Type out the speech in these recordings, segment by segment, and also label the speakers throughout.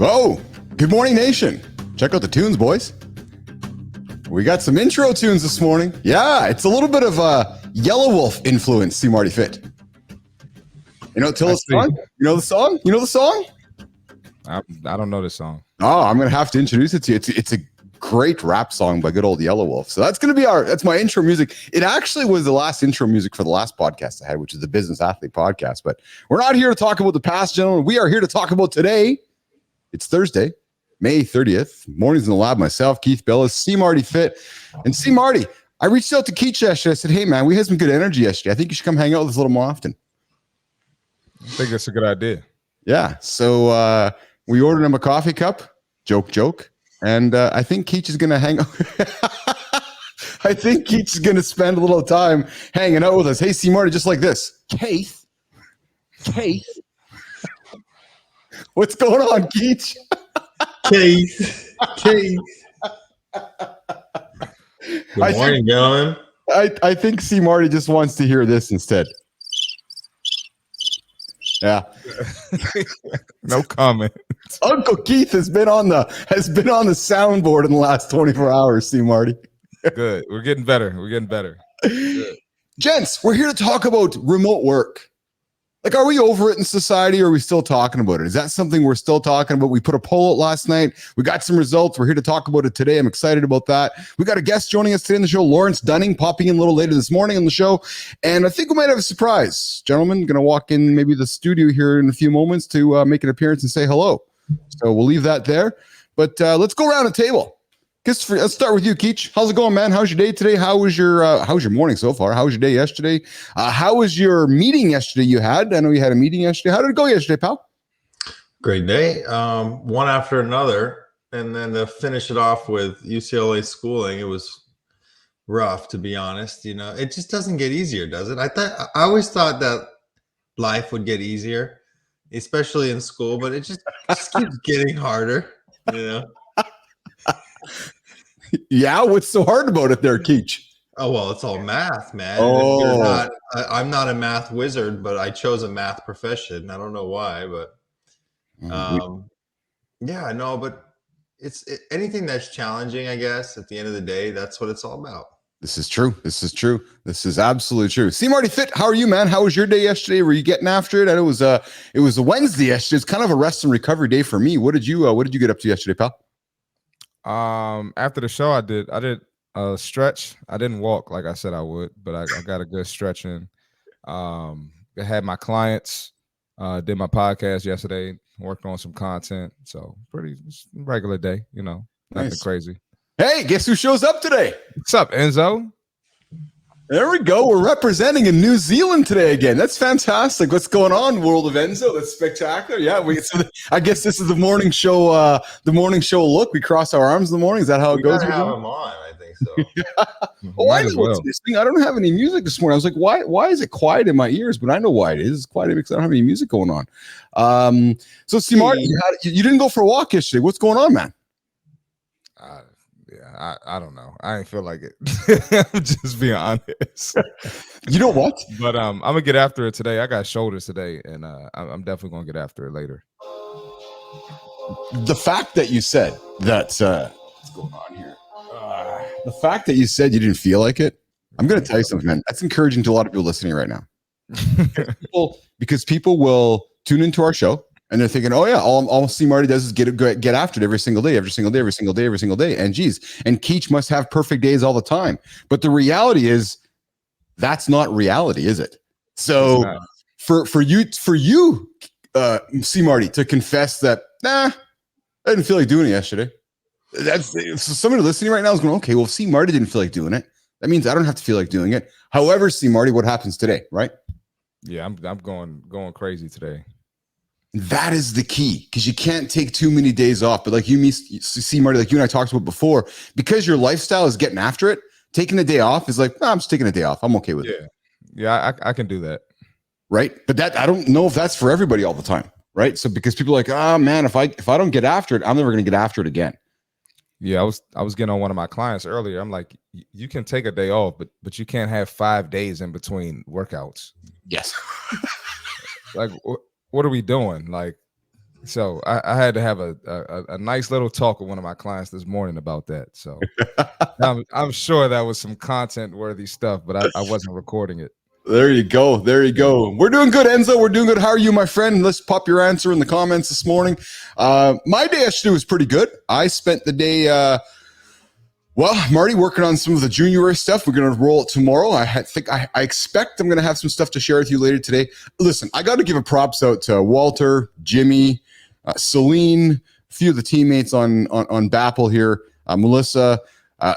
Speaker 1: Oh, good morning, nation. Check out the tunes, boys. We got some intro tunes this morning. Yeah, it's a little bit of a Yellow Wolf influence, see Marty Fit. You know, tell us the song? You know the song? You know the song?
Speaker 2: I don't know this song.
Speaker 1: Oh, I'm going to have to introduce it to you. It's a great rap song by good old Yellow Wolf. So that's going to be that's my intro music. It actually was the last intro music for the last podcast I had, which is the Business Athlete podcast. But we're not here to talk about the past, gentlemen. We are here to talk about today. It's Thursday, May 30th. Mornings in the lab, myself, Keith Bilous, see Marty Fit. And see Marty, I reached out to Keith yesterday. I said, hey, man, we had some good energy yesterday. I think you should come hang out with us a little more often.
Speaker 2: I think that's a good idea.
Speaker 1: Yeah. So we ordered him a coffee cup. Joke. And I think Keith is going to hang out. I think Keith is going to spend a little time hanging out with us. Hey, see Marty, just like this. Keith. What's going on, Keith?
Speaker 3: Keith. Good morning, gentlemen.
Speaker 1: I think C. Marty just wants to hear this instead. Yeah.
Speaker 2: No comment.
Speaker 1: Uncle Keith has been on the soundboard in the last 24 hours, C. Marty.
Speaker 2: Good. We're getting better. Good.
Speaker 1: Gents, we're here to talk about remote work. Like, are we over it in society, or are we still talking about it? Is that something we're still talking about? We put a poll out last night. We got some results. We're here to talk about it today. I'm excited about that. We got a guest joining us today in the show, Lawrence Dunning, popping in a little later this morning on the show. And I think we might have a surprise. Gentlemen, going to walk in maybe the studio here in a few moments to make an appearance and say hello. So we'll leave that there. But let's go around the table. Let's start with you, Keech. How's it going, man? How's your day today? How was your morning so far? How was your day yesterday? How was your meeting yesterday you had? I know you had a meeting yesterday. How did it go yesterday, pal?
Speaker 3: Great day. One after another. And then to finish it off with UCLA schooling, it was rough, to be honest. You know, it just doesn't get easier, does it? I always thought that life would get easier, especially in school, but it just keeps getting harder, you know?
Speaker 1: Yeah, what's so hard about it there, Keech?
Speaker 3: Oh, well, it's all math, man.
Speaker 1: Oh.
Speaker 3: I'm not a math wizard, but I chose a math profession. I don't know why, but yeah, no, but anything that's challenging, I guess, at the end of the day, that's what it's all about.
Speaker 1: This is true. This is absolutely true. See, Marty Fit, how are you, man? How was your day yesterday? Were you getting after it? I know it was a Wednesday yesterday. It's kind of a rest and recovery day for me. What did you get up to yesterday, pal?
Speaker 2: After the show, I did a stretch. I didn't walk like I said I would, but I got a good stretch in. I had my clients, did my podcast yesterday, worked on some content. So pretty regular day, you know, nothing crazy.
Speaker 1: Hey, guess who shows up today?
Speaker 2: What's up, Enzo?
Speaker 1: There we go. We're representing in New Zealand today again. That's fantastic. What's going on, world of Enzo? That's spectacular. Yeah, I guess this is the morning show. The morning show look. We cross our arms in the morning. Is that how it goes?
Speaker 3: We have him on. I think so.
Speaker 1: Oh, I know what's this thing. I don't have any music this morning. I was like, why is it quiet in my ears? But I know why it is. It's quiet because I don't have any music going on. So, see, Marty, you didn't go for a walk yesterday. What's going on, man?
Speaker 2: I don't know. I ain't feel like it. I'm just being honest.
Speaker 1: You know what?
Speaker 2: But I'm gonna get after it today. I got shoulders today, and I'm definitely gonna get after it later.
Speaker 1: The fact that you said that what's going on here? The fact that you said you didn't feel like it, I'm gonna tell you something, man. That's encouraging to a lot of people listening right now. because people will tune into our show. And they're thinking, oh yeah, all C. Marty does is get after it every single day. And geez, and Keech must have perfect days all the time. But the reality is, that's not reality, is it? So for you, C. Marty, to confess that, I didn't feel like doing it yesterday. So somebody listening right now is going, okay, well, if C. Marty didn't feel like doing it, that means I don't have to feel like doing it. However, C. Marty, what happens today, right?
Speaker 2: Yeah, I'm going crazy today.
Speaker 1: That is the key, because you can't take too many days off. But like you see, Marty, like you and I talked about before, because your lifestyle is getting after it, taking a day off is like, I'm just taking a day off. I'm okay with it.
Speaker 2: Yeah, I can do that.
Speaker 1: Right. But that, I don't know if that's for everybody all the time. Right. So because people are like, man, if I don't get after it, I'm never going to get after it again.
Speaker 2: Yeah, I was getting on one of my clients earlier. I'm like, you can take a day off, but you can't have 5 days in between workouts.
Speaker 1: Yes.
Speaker 2: Like, what are we doing? Like, So I had to have a nice little talk with one of my clients this morning about that. So I'm sure that was some content worthy stuff, but I wasn't recording it.
Speaker 1: There you go. There you go. We're doing good, Enzo. We're doing good. How are you, my friend? Let's pop your answer in the comments this morning. My day yesterday was pretty good. I spent the day, Marty, working on some of the junior stuff. We're going to roll it tomorrow. I expect I'm going to have some stuff to share with you later today. Listen, I got to give a props out to Walter, Jimmy, Celine, a few of the teammates on BAPL here, Melissa.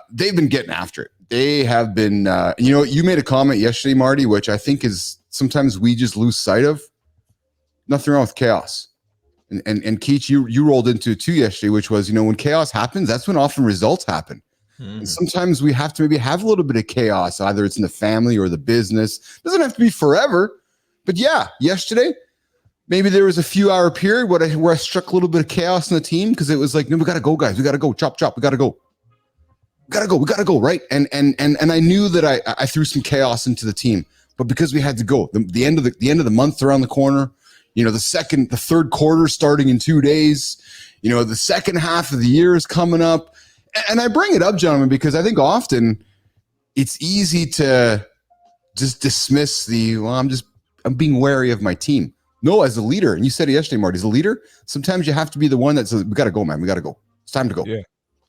Speaker 1: They've been getting after it. They have been, you made a comment yesterday, Marty, which I think is sometimes we just lose sight of. Nothing wrong with chaos. And Keach, you rolled into it too yesterday, which was, when chaos happens, that's when often results happen. And sometimes we have to maybe have a little bit of chaos, either it's in the family or the business. It doesn't have to be forever. But yeah, yesterday, maybe there was a few hour period where I struck a little bit of chaos in the team because it was like, no, we got to go, guys. We got to go. Chop, chop. We got to go. We gotta go, right? And I knew that I threw some chaos into the team, but because we had to go, the end of the month around the corner, the third quarter starting in 2 days, the second half of the year is coming up, and I bring it up, gentlemen, because I think often it's easy to just dismiss I'm being wary of my team. No, as a leader, and you said it yesterday, Marty, as a leader, sometimes you have to be the one that says, we gotta go, man, we gotta go. It's time to go.
Speaker 2: Yeah.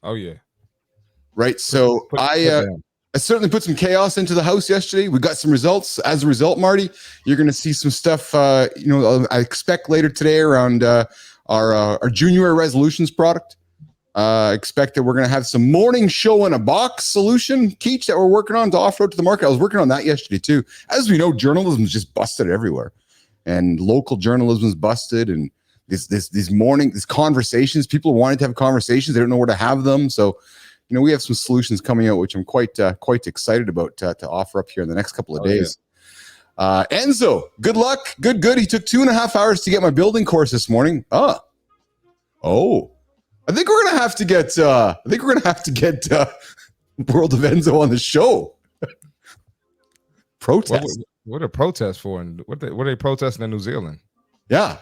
Speaker 2: Oh yeah.
Speaker 1: Right. So I certainly put some chaos into the house yesterday. We got some results. As a result, Marty, you're going to see some stuff, I expect later today around our junior resolutions product. I expect that we're going to have some morning show in a box solution, Keach, that we're working on to off-road to the market. I was working on that yesterday too. As we know, journalism is just busted everywhere, and local journalism is busted. And these conversations, people are wanting to have conversations. They don't know where to have them. So, we have some solutions coming out, which I'm quite excited about to offer up here in the next couple of days. Yeah. Enzo, good luck. Good. He took 2.5 hours to get my building course this morning. I think we're gonna have to get. World of Enzo on the show. Protest.
Speaker 2: What are protests for? And what are they protesting in New Zealand?
Speaker 1: Yeah.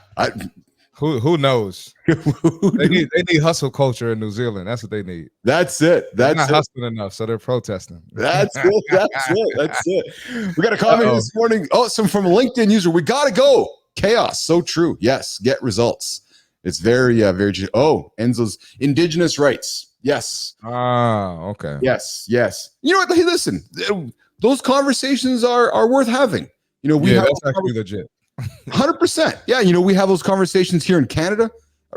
Speaker 2: Who knows? They need hustle culture in New Zealand. That's what they need.
Speaker 1: That's it.
Speaker 2: They're not hustling enough, so they're protesting.
Speaker 1: That's it. We got a comment this morning. Some from a LinkedIn user. We gotta go. Chaos. So true. Yes. Get results. It's very, very. Enzo's Indigenous rights. Yes.
Speaker 2: Okay.
Speaker 1: Yes. You know what? Hey, listen. Those conversations are worth having.
Speaker 2: That's actually legit.
Speaker 1: 100%. Yeah. We have those conversations here in Canada,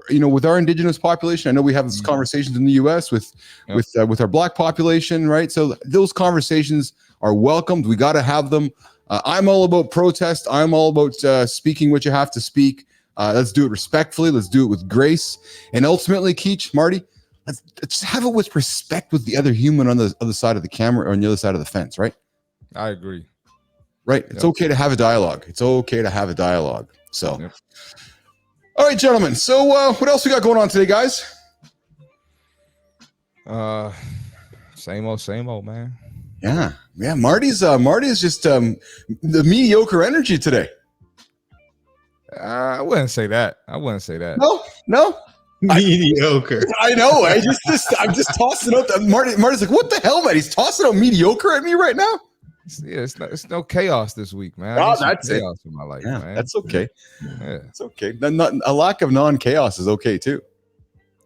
Speaker 1: with our Indigenous population. I know we have those conversations in the US with our Black population, right? So those conversations are welcomed. We got to have them. I'm all about protest. I'm all about speaking what you have to speak. Let's do it respectfully. Let's do it with grace. And ultimately, Keach, Marty, let's have it with respect with the other human on the other side of the camera or on the other side of the fence, right?
Speaker 2: I agree.
Speaker 1: Right. It's okay to have a dialogue. So, All right, gentlemen. So what else we got going on today, guys?
Speaker 2: Same old, man.
Speaker 1: Yeah. Marty is just the mediocre energy today.
Speaker 2: I wouldn't say that.
Speaker 1: No.
Speaker 3: Mediocre.
Speaker 1: I know. I'm just tossing out that Marty's like, what the hell, man? He's tossing out mediocre at me right now.
Speaker 2: Yeah, it's no chaos this week, man.
Speaker 1: That's
Speaker 2: chaos in my life, man.
Speaker 1: That's okay. Yeah. It's okay. A lack of non-chaos is okay too.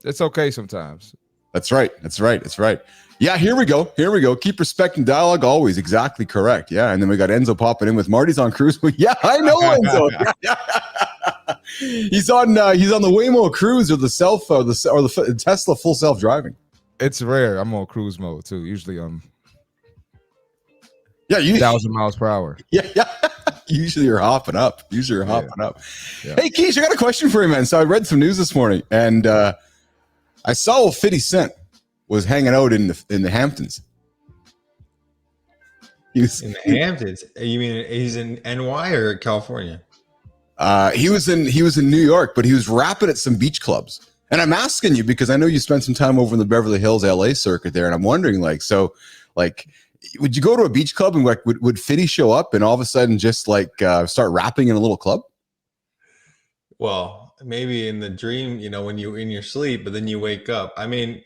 Speaker 2: It's okay sometimes.
Speaker 1: That's right. Yeah, here we go. Keep respecting dialogue always. Exactly correct. Yeah, and then we got Enzo popping in with Marty's on cruise. Yeah, I know Enzo. He's on the Waymo cruise or the Tesla full self-driving.
Speaker 2: It's rare. I'm on cruise mode too. Usually
Speaker 1: 1,000
Speaker 2: miles per hour.
Speaker 1: Yeah. Usually you're hopping up. Yeah. Hey, Keith, I got a question for you, man. So I read some news this morning, and I saw 50 Cent was hanging out in the Hamptons.
Speaker 3: In the Hamptons? You mean he's in NY or California?
Speaker 1: He was in New York, but he was rapping at some beach clubs. And I'm asking you because I know you spent some time over in the Beverly Hills, LA circuit there, and I'm wondering, would you go to a beach club and would Fitty show up and all of a sudden just start rapping in a little club?
Speaker 3: Well, maybe in the dream, when you're in your sleep, but then you wake up. I mean,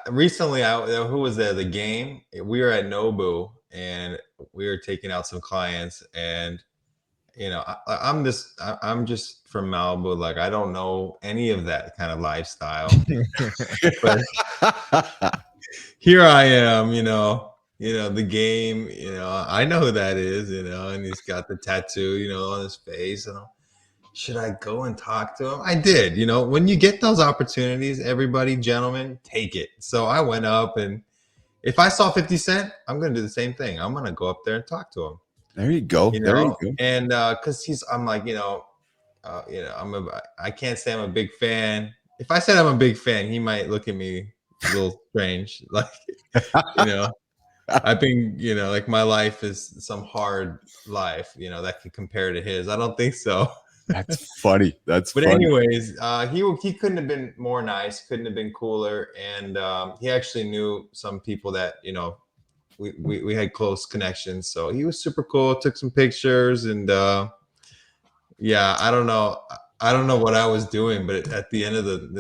Speaker 3: recently, who was there? The game. We were at Nobu, and we were taking out some clients, and I'm just from Malibu. Like, I don't know any of that kind of lifestyle, but here I am. The game. I know who that is. And he's got the tattoo. On his face, and should I go and talk to him? I did. When you get those opportunities, everybody, gentlemen, take it. So I went up, and if I saw 50 Cent, I'm going to do the same thing. I'm going to go up there and talk to him.
Speaker 1: There you go. There you go.
Speaker 3: And because I'm like, I can't say I'm a big fan. If I said I'm a big fan, he might look at me a little strange. Like, I think, like my life is some hard life, that can compare to his. I don't think so.
Speaker 1: That's funny. But funny.
Speaker 3: Anyways, he couldn't have been more nice, couldn't have been cooler. And he actually knew some people that, we had close connections. So he was super cool, took some pictures, and yeah, I don't know what I was doing, but at the end of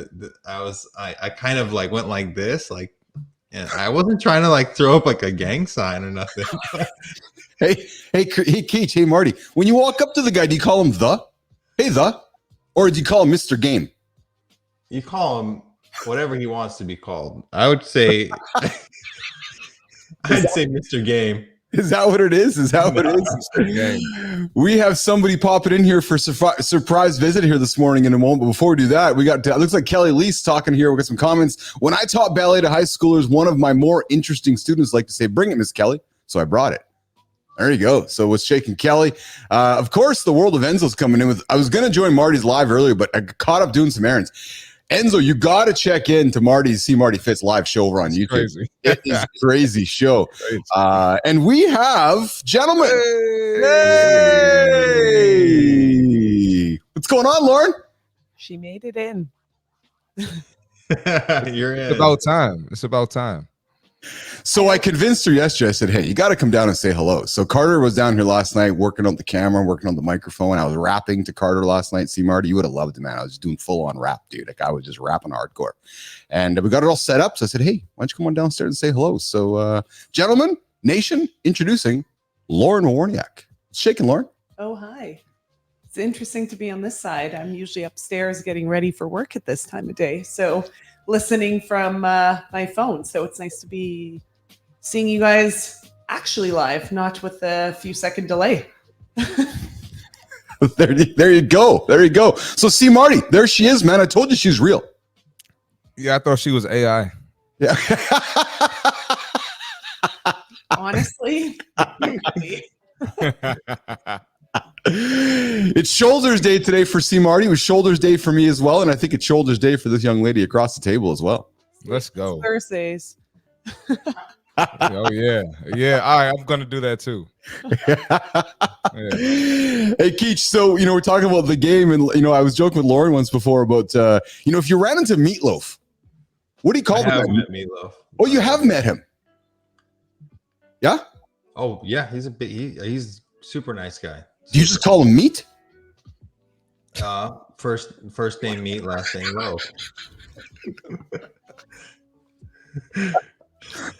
Speaker 3: I kind of like went like this, like, and I wasn't trying to like throw up like a gang sign or nothing.
Speaker 1: Hey, Keach, hey, Marty, when you walk up to the guy, do you call him or do you call him Mr. Game?
Speaker 3: You call him whatever he wants to be called. I would say, say Mr. Game.
Speaker 1: Is that what it is? We have somebody popping in here for surprise visit here this morning in a moment. But before we do that, it looks like Kelly Lee's talking here. We'll get some comments. When I taught ballet to high schoolers, one of my more interesting students liked to say, "Bring it, Miss Kelly." So I brought it. There you go. So what's shaking Kelly? Of course, the world of Enzo's coming in with. I was going to join Marty's live earlier, but I got caught up doing some errands. Enzo, you got to check in to see Marty Fitz live show over on YouTube.
Speaker 2: Crazy.
Speaker 1: It is a crazy show. And we have, gentlemen. Hey! What's going on, Lauren?
Speaker 4: She made it in.
Speaker 3: You're in.
Speaker 2: It's about time.
Speaker 1: So I convinced her yesterday. I said, hey, you got to come down and say hello. So Carter was down here last night working on the camera, working on the microphone. I was rapping to Carter last night. See, Marty, you would have loved it, man. I was doing full-on rap, dude. Like, I was just rapping hardcore. And we got it all set up. So I said, hey, why don't you come on downstairs and say hello? So, gentlemen, nation, introducing Lauren Worniak. Shaking, Lauren.
Speaker 4: Oh, hi. It's interesting to be on this side. I'm usually upstairs getting ready for work at this time of day. So listening from my phone. So it's nice to be seeing you guys actually live, not with a few second delay.
Speaker 1: There you go. There you go. So see, Marty, there she is, man. I told you she's real.
Speaker 2: Yeah, I thought she was AI.
Speaker 1: Yeah.
Speaker 4: Honestly.
Speaker 1: It's Shoulders Day today for C. Marty. It was Shoulders Day for me as well. And I think it's Shoulders Day for this young lady across the table as well.
Speaker 2: Let's go.
Speaker 4: Thursdays.
Speaker 2: Oh, yeah. Yeah. All right. I'm going to do that too.
Speaker 1: Yeah. Hey, Keach. So, we're talking about the game. And, I was joking with Lauren once before about, if you ran into Meatloaf, what do you call him?
Speaker 3: Met Meatloaf.
Speaker 1: Oh, you have met him? Yeah?
Speaker 3: Oh, yeah. He's super nice guy.
Speaker 1: Do you just call him Meat?
Speaker 3: First name Meat, last name Loaf.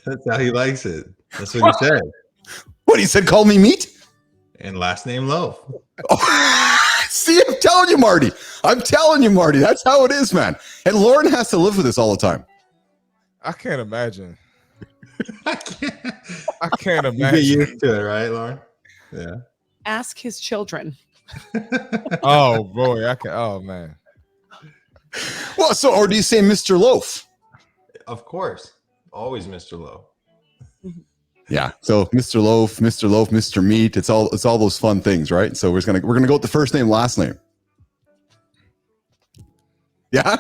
Speaker 3: That's how he likes it. That's what he said.
Speaker 1: What, he said, call me Meat?
Speaker 3: And last name Loaf.
Speaker 1: Oh, see, I'm telling you, Marty. That's how it is, man. And Lauren has to live with this all the time.
Speaker 2: I can't imagine.
Speaker 3: I
Speaker 2: can't imagine.
Speaker 3: You get used to it, right, Lauren? Yeah.
Speaker 4: Ask his children.
Speaker 2: Oh, boy. Oh, man.
Speaker 1: Well, or do you say Mr. Loaf?
Speaker 3: Of course. Always Mr. Loaf.
Speaker 1: Yeah. So Mr. Loaf, Mr. Meat. It's all those fun things, right? So we're gonna go with the first name, last name. Yeah.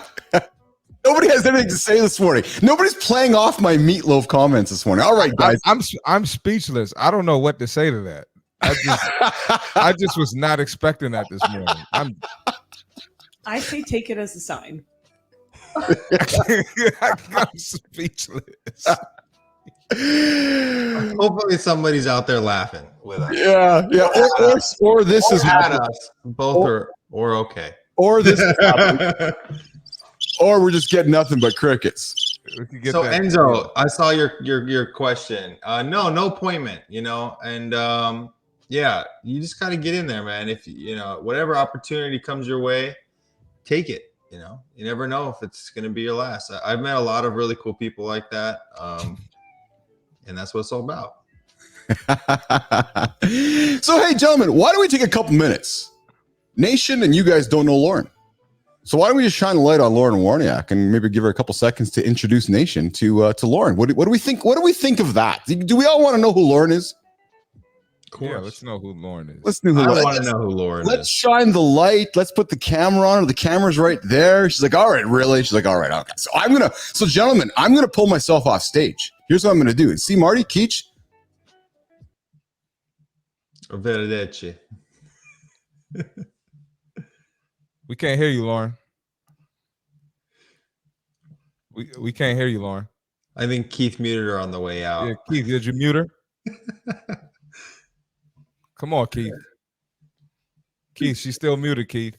Speaker 1: Nobody has anything to say this morning. Nobody's playing off my Meatloaf comments this morning. All right, guys.
Speaker 2: I'm speechless. I don't know what to say to that. I just was not expecting that this morning.
Speaker 4: I say take it as a sign.
Speaker 2: I'm speechless.
Speaker 3: Hopefully somebody's out there laughing with us.
Speaker 1: Yeah. Or this is
Speaker 3: at us. Both are okay.
Speaker 1: or this is happening, or we're just getting nothing but crickets.
Speaker 3: So Enzo, I saw your question. No appointment, and yeah, you just got to get in there, man. If whatever opportunity comes your way, take it. You never know if it's going to be your last. I've met a lot of really cool people like that, and that's what it's all about.
Speaker 1: So, hey, gentlemen, why don't we take a couple minutes? Nation and you guys don't know Lauren. So why don't we just shine the light on Lauren Worniak and maybe give her a couple seconds to introduce Nation to Lauren? What do we think? What do we think of that? Do we all want to know who Lauren is?
Speaker 2: Yeah, let's know who Lauren is.
Speaker 1: Let's know who
Speaker 3: I want to know who Lauren is.
Speaker 1: Let's shine the light. Let's put the camera on her. The camera's right there. She's like, all right, really? She's like, all right, okay. So gentlemen, I'm gonna pull myself off stage. Here's what I'm gonna do. See, Marty, Keach.
Speaker 3: Arrivederci.
Speaker 2: We can't hear you, Lauren. We can't hear you, Lauren.
Speaker 3: I think Keith muted her on the way out.
Speaker 2: Yeah, Keith, did you mute her? Come on, Keith. Keith, she's still muted, Keith.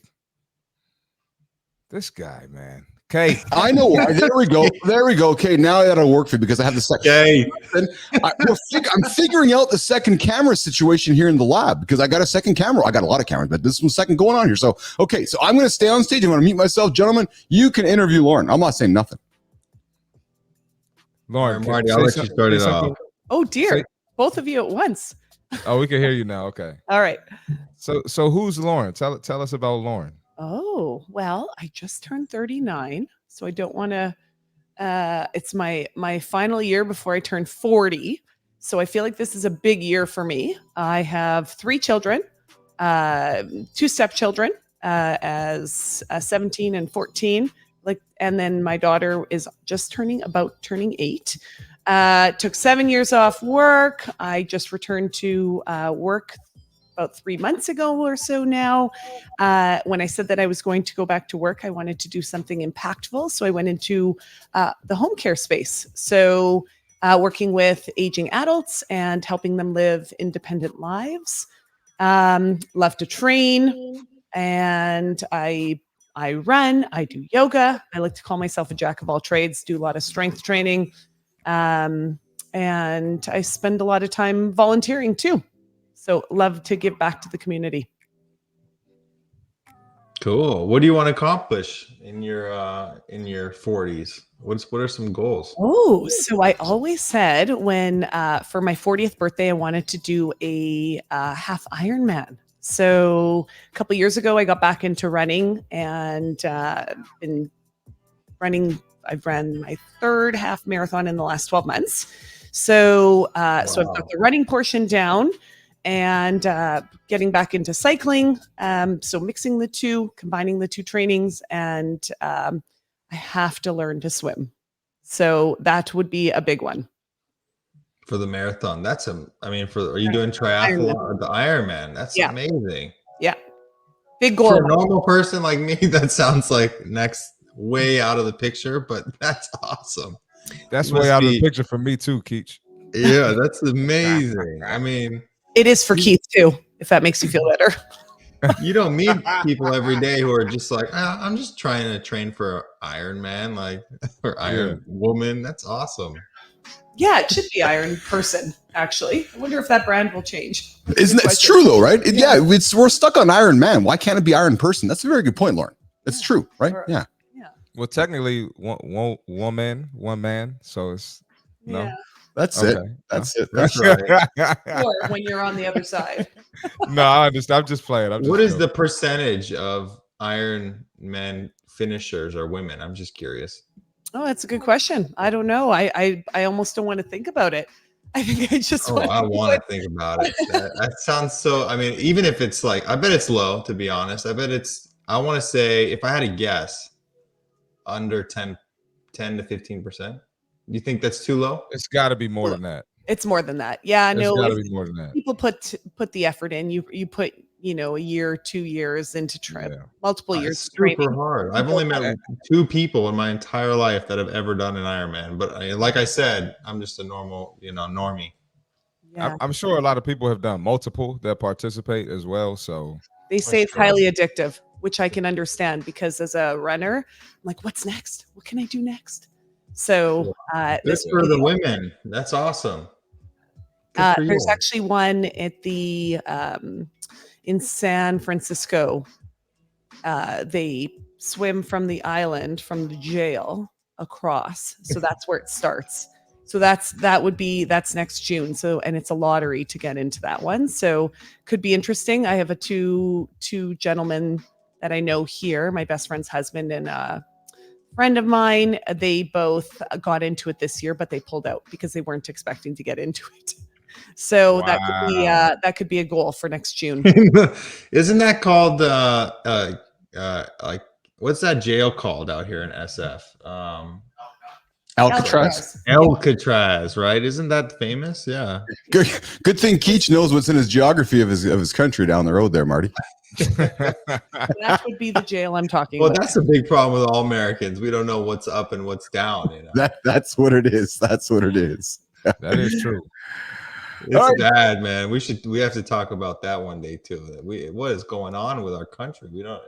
Speaker 2: This guy, man. Okay.
Speaker 1: I know why. There we go. There we go. Okay, now that'll work for me because I have the second.
Speaker 3: Okay.
Speaker 1: I'm figuring out the second camera situation here in the lab because I got a second camera. I got a lot of cameras, but this one's second going on here. So, okay, so I'm going to stay on stage. I'm going to mute myself. Gentlemen, you can interview Lauren. I'm not saying nothing.
Speaker 2: Lauren,
Speaker 3: Marty, I'll let you start it off.
Speaker 4: Oh, dear. Both of you at once.
Speaker 2: Oh, we can hear you now. Okay.
Speaker 4: All right.
Speaker 2: So who's Lauren? Tell us about Lauren.
Speaker 4: Oh, well, I just turned 39, so I don't want to it's my final year before I turn 40. So I feel like this is a big year for me. I have 3 children, 2 stepchildren, as 17 and 14. And then my daughter is just turning 8. Took 7 years off work. I just returned to work about 3 months ago or so now. When I said that I was going to go back to work, I wanted to do something impactful. So I went into the home care space. So working with aging adults and helping them live independent lives. Love to train, and I run, I do yoga. I like to call myself a jack of all trades, do a lot of strength training. And I spend a lot of time volunteering too. So love to give back to the community.
Speaker 3: Cool. What do you want to accomplish in your 40s? What are some goals?
Speaker 4: Oh, so I always said when for my 40th birthday, I wanted to do a half Ironman. So a couple of years ago, I got back into running and been running. I've ran my 3rd half marathon in the last 12 months. So so I've got the running portion down. And getting back into cycling. So mixing the two, combining the 2 trainings, and I have to learn to swim. So that would be a big one.
Speaker 3: For the marathon. Are you doing triathlon or the Ironman? That's amazing.
Speaker 4: Yeah. Big goal.
Speaker 3: For a normal person like me, that sounds like way out of the picture, but that's awesome.
Speaker 2: That's way out of the picture for me too, Keach.
Speaker 3: Yeah, that's amazing. I mean,
Speaker 4: it is for Keith too, if that makes you feel better.
Speaker 3: You don't meet people every day who are just like, I'm just trying to train for Ironman, like for Iron Woman. That's awesome.
Speaker 4: Yeah, it should be Iron Person, actually. I wonder if that brand will change.
Speaker 1: Isn't it's true though, right? We're stuck on Iron Man. Why can't it be Iron Person? That's a very good point, Lauren. It's true, right? Yeah.
Speaker 2: Well, technically, one man. So it's no.
Speaker 1: That's it. That's it. That's
Speaker 3: right.
Speaker 4: Or when you're on the other side.
Speaker 2: No, I understand. I'm just playing.
Speaker 3: What is the percentage of Ironman finishers are women? I'm just curious.
Speaker 4: Oh, that's a good question. I don't know. I almost don't want to think about it. I think I just
Speaker 3: I want to think about it. That sounds so. I mean, even if it's like, I bet it's low. To be honest, I bet it's. I want to say, if I had to guess, under 10 to 15%. You think that's too low?
Speaker 2: It's got to be more than that.
Speaker 4: It's more than that. Yeah,
Speaker 2: no. It's got to be more than that.
Speaker 4: People put the effort in. You put a year, 2 years into multiple years.
Speaker 3: It's super hard. I've only met 2 people in my entire life that have ever done an Ironman. But like I said, I'm just a normal, normie.
Speaker 4: Yeah.
Speaker 2: I'm sure a lot of people have done multiple that participate as well. So
Speaker 4: they say it's highly addictive, which I can understand because as a runner, I'm like, what's next? What can I do next? So
Speaker 3: This for the women. That's awesome. Good for
Speaker 4: there's
Speaker 3: you.
Speaker 4: actually one at the in San Francisco. They swim from the island, from the jail across. So that's where it starts. So that's next June. So, and it's a lottery to get into that one. So could be interesting. I have two gentlemen that I know here, my best friend's husband and a friend of mine. They both got into it this year, but they pulled out because they weren't expecting to get into it. So
Speaker 2: Wow.
Speaker 4: that could be a goal for next June.
Speaker 3: Isn't that called like what's that jail called out here in SF? Alcatraz, right? Isn't that famous? Yeah.
Speaker 1: Good thing Keach knows what's in his geography of his country down the road there, Marty.
Speaker 4: That would be the jail I'm talking
Speaker 3: Well,
Speaker 4: about.
Speaker 3: that's a big problem with all Americans. We don't know what's up and what's down. You know?
Speaker 1: That's what it is. That's what it is.
Speaker 2: That is true.
Speaker 3: It's bad, man. We have to talk about that one day too. What is going on with our country? We don't.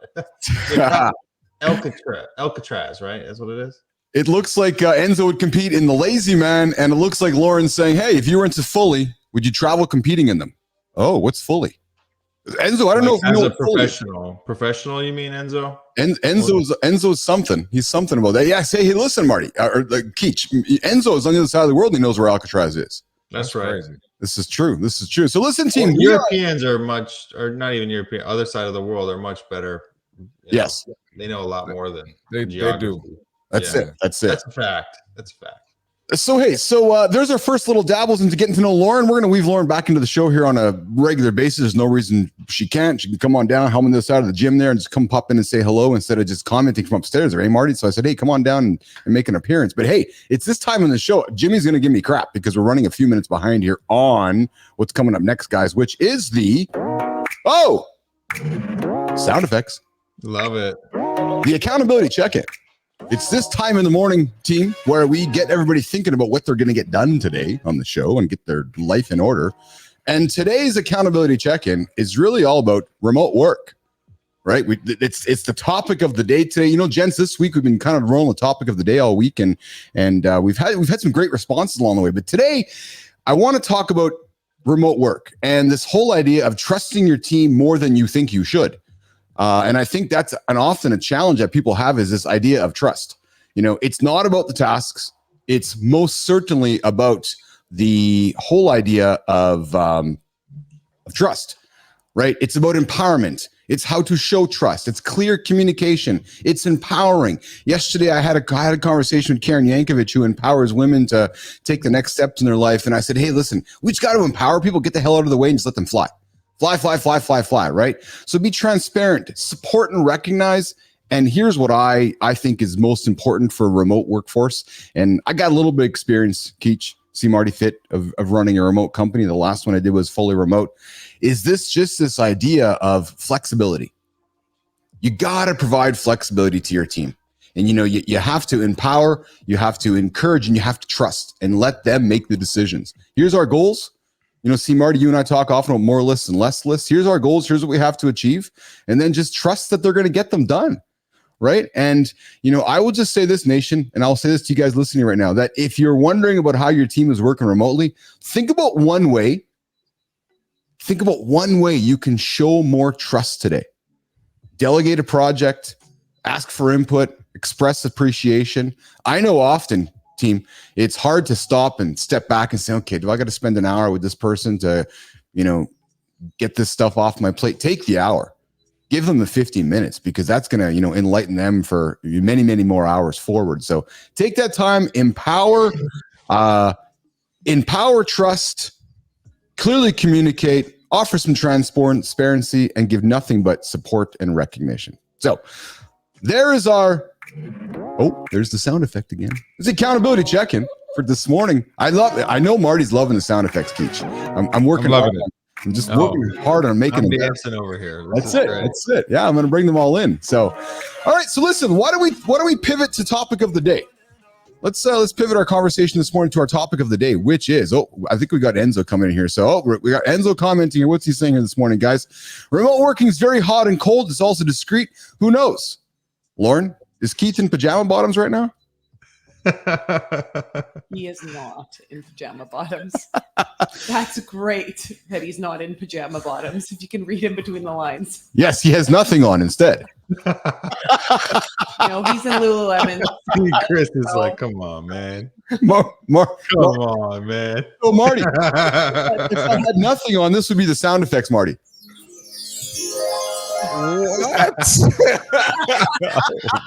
Speaker 3: Alcatraz, right? That's what it is.
Speaker 1: It looks like Enzo would compete in the Lazy Man, and it looks like Lauren's saying, "Hey, if you were into Fully, would you travel competing in them?" Oh, what's Fully? Enzo, I don't know if you know
Speaker 3: as a professional. Professional, you mean Enzo?
Speaker 1: Enzo's something. He's something about that. Yeah, say, hey, listen, Marty, or Keach. Enzo is on the other side of the world. He knows where Alcatraz is.
Speaker 3: That's right.
Speaker 2: Crazy.
Speaker 1: This is true. So listen, team.
Speaker 3: Europeans are not even European. Other side of the world are much better.
Speaker 1: Yes,
Speaker 3: they know a lot more than
Speaker 2: they do.
Speaker 1: That's it. That's
Speaker 3: a fact.
Speaker 1: So, hey, there's our first little dabbles into getting to know Lauren. We're going to weave Lauren back into the show here on a regular basis. There's no reason she can't. She can come on down, help me this out of the gym there and just come pop in and say hello instead of just commenting from upstairs there, hey, Marty? So I said, hey, come on down and make an appearance. But hey, it's this time in the show. Jimmy's going to give me crap because we're running a few minutes behind here on what's coming up next, guys, which is the sound effects.
Speaker 3: Love it.
Speaker 1: The accountability check-in. It's this time in the morning, team, where we get everybody thinking about what they're going to get done today on the show and get their life in order. And today's accountability check-in is really all about remote work, right? It's the topic of the day today. You know, gents, this week we've been kind of rolling the topic of the day all week, and we've had some great responses along the way. But today, I want to talk about remote work and this whole idea of trusting your team more than you think you should. And I think that's often a challenge that people have is this idea of trust. You know, it's not about the tasks. It's most certainly about the whole idea of trust, right? It's about empowerment. It's how to show trust. It's clear communication. It's empowering. Yesterday, I had a conversation with Karen Yankovic, who empowers women to take the next steps in their life. And I said, hey, listen, we just got to empower people, get the hell out of the way and just let them fly. Fly, right? So be transparent, support and recognize. And here's what I think is most important for a remote workforce. And I got a little bit of experience, Keach, see Marty fit, of running a remote company. The last one I did was fully remote. Is this idea of flexibility? You got to provide flexibility to your team. And, you know, you have to empower, you have to encourage, and you have to trust and let them make the decisions. Here's our goals. You know, see, Marty, you and I talk often about more lists and less lists. Here's our goals. Here's what we have to achieve. And then just trust that they're going to get them done. Right. And, you know, I will just say this, nation, and I'll say this to you guys listening right now, that if you're wondering about how your team is working remotely, think about one way you can show more trust today. Delegate a project, ask for input, express appreciation. I know often, team, it's hard to stop and step back and say, okay, do I got to spend an hour with this person to, you know, get this stuff off my plate? Take the hour, give them the 15 minutes, because that's going to, you know, enlighten them for many, many more hours forward. So take that time, empower, trust, clearly communicate, offer some transparency, and give nothing but support and recognition. So there is there's the sound effect again. It's accountability check-in for this morning. I love it. I know Marty's loving the sound effects, Keach. I'm working hard. I'm just working hard on making
Speaker 3: I'm
Speaker 1: them.
Speaker 3: dancing over here.
Speaker 1: That's it. Yeah, I'm going to bring them all in. So, all right. So listen, why don't we pivot to topic of the day? Let's pivot our conversation this morning to our topic of the day, which is, I think we got Enzo coming in here. So we got Enzo commenting here. What's he saying here this morning, guys? Remote working is very hot and cold. It's also discreet. Who knows? Lauren, is Keith in pajama bottoms right now?
Speaker 4: He is not in pajama bottoms. That's great that he's not in pajama bottoms. If you can read in between the lines.
Speaker 1: Yes, he has nothing on instead.
Speaker 4: No, he's in Lululemon.
Speaker 3: Chris is like, come on, man.
Speaker 1: Come
Speaker 3: on, man.
Speaker 1: Oh, Marty. If I had nothing on, this would be the sound effects, Marty.
Speaker 2: What?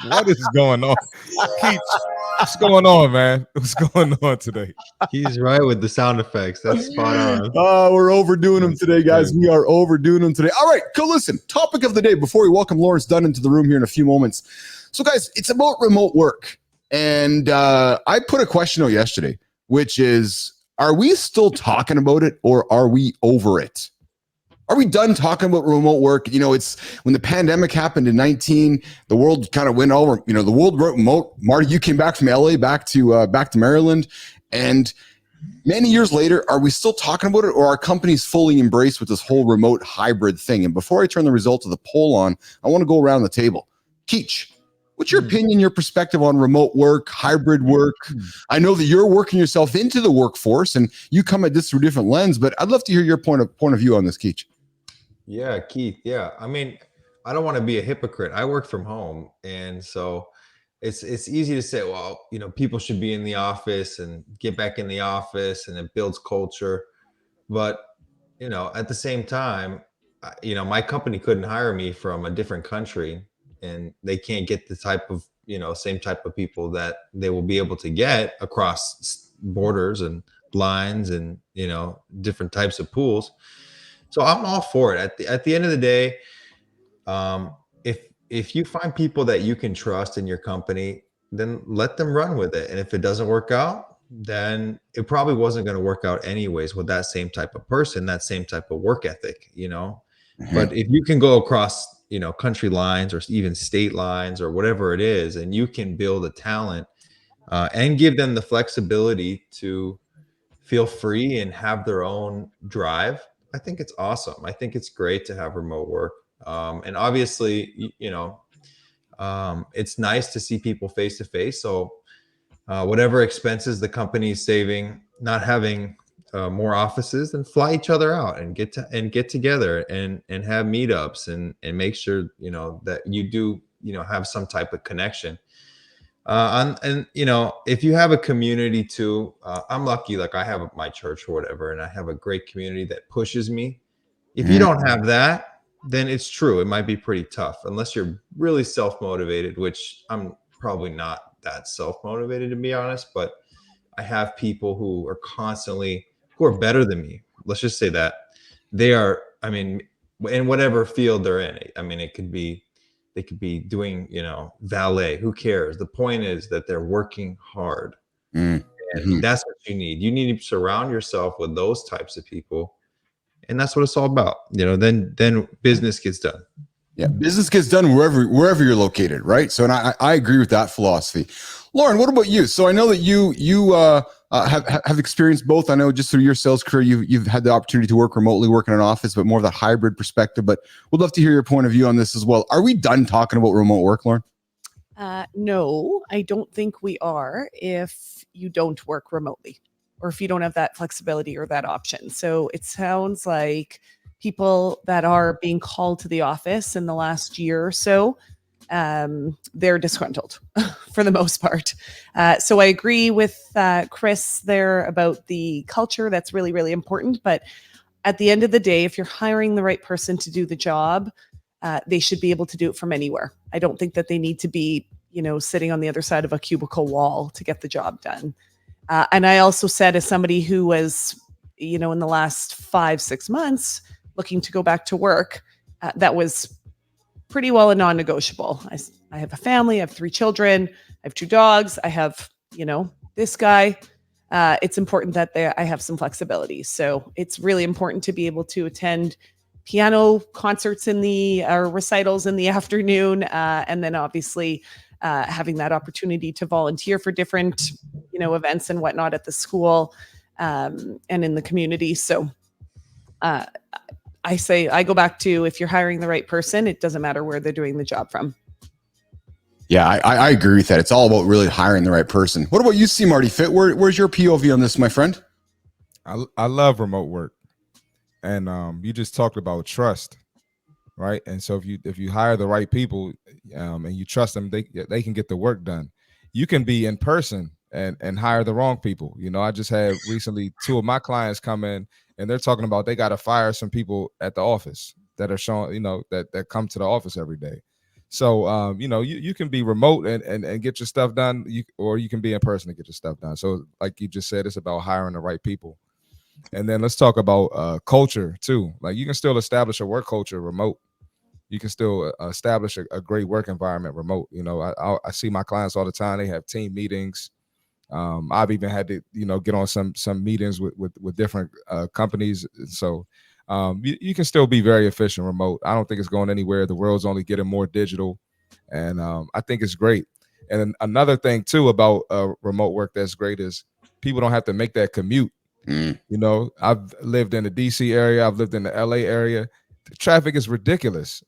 Speaker 2: What is going on? Keith, what's going on, man? What's going on today?
Speaker 3: He's right with the sound effects. That's spot on.
Speaker 1: We're overdoing them today, guys. We are overdoing them today. All right, go listen. Topic of the day before we welcome Lawrence Dunn into the room here in a few moments. So, guys, it's about remote work. And I put a question out yesterday, which is, are we still talking about it or are we over it? Are we done talking about remote work? You know, it's when the pandemic happened in 19, the world kind of went over, you know, the world remote. Marty, you came back from LA back to Maryland. And many years later, are we still talking about it or are companies fully embraced with this whole remote hybrid thing? And before I turn the results of the poll on, I want to go around the table. Keach, what's your opinion, your perspective on remote work, hybrid work? I know that you're working yourself into the workforce and you come at this through a different lens, but I'd love to hear your point of view on this, Keach.
Speaker 3: Yeah, Keith. Yeah. I mean, I don't want to be a hypocrite. I work from home. And so it's easy to say, well, you know, people should be in the office and get back in the office and it builds culture. But, you know, at the same time, you know, my company couldn't hire me from a different country and they can't get the type of, you know, same type of people that they will be able to get across borders and lines and, you know, different types of pools. So I'm all for it. At the end of the day, if you find people that you can trust in your company, then let them run with it. And if it doesn't work out, then it probably wasn't going to work out anyways with that same type of person, that same type of work ethic, you know. Mm-hmm. But if you can go across, you know, country lines or even state lines or whatever it is, and you can build a talent and give them the flexibility to feel free and have their own drive, I think it's awesome. I think it's great to have remote work. And obviously, you know, it's nice to see people face to face. So whatever expenses the company is saving, not having more offices, then fly each other out and get together and have meetups and make sure, you know, that you do, you know, have some type of connection. And you know, if you have a community too, I'm lucky, like I have my church or whatever, and I have a great community that pushes me. If you don't have that, then it's true. It might be pretty tough unless you're really self-motivated, which I'm probably not that self-motivated, to be honest, but I have people who are better than me. Let's just say that they are, I mean, in whatever field they're in. I mean, they could be doing, you know, valet. Who cares? The point is that they're working hard. And that's what you need. You need to surround yourself with those types of people. And that's what it's all about. You know, then business gets done.
Speaker 1: Yeah, business gets done wherever you're located, right? So, and I agree with that philosophy. Lauren, what about you? So I know that you have experienced both. I know just through your sales career, you've had the opportunity to work remotely, work in an office, but more of that hybrid perspective. But we'd love to hear your point of view on this as well. Are we done talking about remote work, Lauren?
Speaker 4: No, I don't think we are if you don't work remotely or if you don't have that flexibility or that option. So it sounds like people that are being called to the office in the last year or so, they're disgruntled for the most part. So I agree with Chris there about the culture. That's really, really important. But at the end of the day, if you're hiring the right person to do the job, they should be able to do it from anywhere. I don't think that they need to be, you know, sitting on the other side of a cubicle wall to get the job done. And I also said, as somebody who was, you know, in the last 5-6 months looking to go back to work, that was pretty well a non-negotiable. I have a family, I have 3 children, I have 2 dogs, I have, you know, this guy. It's important that I have some flexibility. So it's really important to be able to attend piano concerts or recitals in the afternoon. And then obviously having that opportunity to volunteer for different, events and whatnot at the school and in the community. So I go back to, if you're hiring the right person, it doesn't matter where they're doing the job from.
Speaker 1: Yeah, I agree with that. It's all about really hiring the right person. What about you, C. Marty Fit? Where's your POV on this, my friend?
Speaker 2: I love remote work, and you just talked about trust, right? And so if you hire the right people and you trust them, they can get the work done. You can be in person and hire the wrong people. I just had recently 2 of my clients come in, and they're talking about they got to fire some people at the office that are showing, that come to the office every day. So, you can be remote and get your stuff done, or you can be in person and get your stuff done. So like you just said, it's about hiring the right people. And then let's talk about culture too. Like, you can still establish a work culture remote. You can still establish a great work environment remote. I see my clients all the time. They have team meetings. I've even had to, get on some meetings with different companies. So you can still be very efficient remote. I don't think it's going anywhere. The world's only getting more digital, and I think it's great. And another thing too about remote work that's great is people don't have to make that commute. I've lived in the DC area. I've lived in the LA area. The traffic is ridiculous.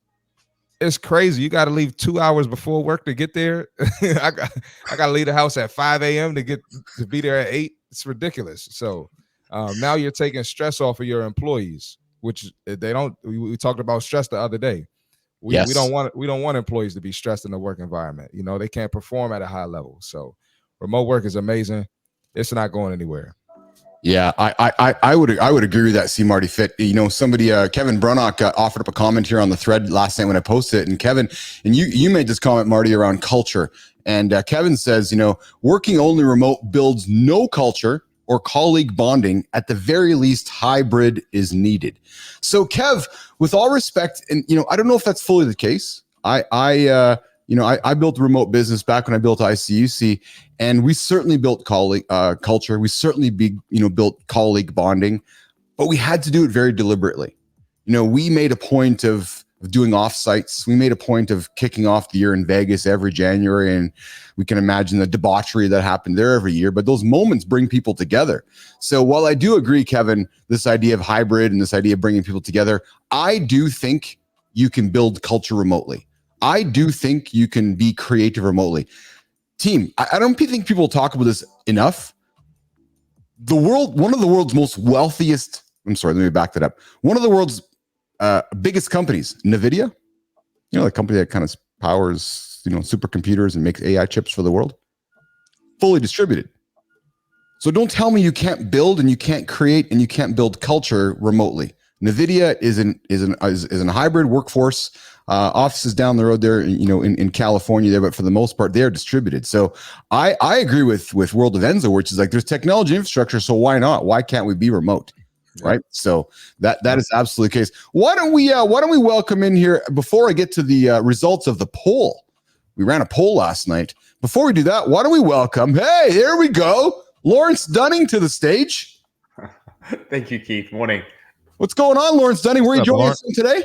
Speaker 2: It's crazy. You got to leave 2 hours before work to get there. I got to leave the house at 5 a.m. to be there at 8. It's ridiculous. So now you're taking stress off of your employees, which they don't. We talked about stress the other day. We don't want employees to be stressed in the work environment. They can't perform at a high level. So remote work is amazing. It's not going anywhere.
Speaker 1: Yeah, I would agree with that, C. Marty Fit. Somebody, Kevin Brunnock, offered up a comment here on the thread last night when I posted it. And Kevin, and you made this comment, Marty, around culture. And Kevin says, working only remote builds no culture or colleague bonding. At the very least, hybrid is needed. So Kev, with all respect, and I don't know if that's fully the case. I built a remote business back when I built ICUC, and we certainly built colleague culture. We certainly built colleague bonding, but we had to do it very deliberately. We made a point of doing offsites. We made a point of kicking off the year in Vegas every January, and we can imagine the debauchery that happened there every year. But those moments bring people together. So while I do agree, Kevin, this idea of hybrid and this idea of bringing people together, I do think you can build culture remotely. I do think you can be creative remotely. Team, I don't think people talk about this enough. One of the world's most wealthiest, I'm sorry, let me back that up. One of the world's biggest companies, NVIDIA, the company that kind of powers, supercomputers and makes AI chips for the world, fully distributed. So don't tell me you can't build and you can't create and you can't build culture remotely. NVIDIA is in a hybrid workforce. Offices down the road there, in California there, but for the most part, they're distributed. So I agree with World of Enzo, which is like, there's technology infrastructure, so why not? Why can't we be remote? Yeah. Right. So that is absolutely the case. Why don't we welcome in here, before I get to the results of the poll? We ran a poll last night. Before we do that, why don't we welcome, hey, there we go, Lawrence Dunning to the stage.
Speaker 5: Thank you, Keith. Morning.
Speaker 1: What's going on, Lawrence Dunning? Where are you joining us from today?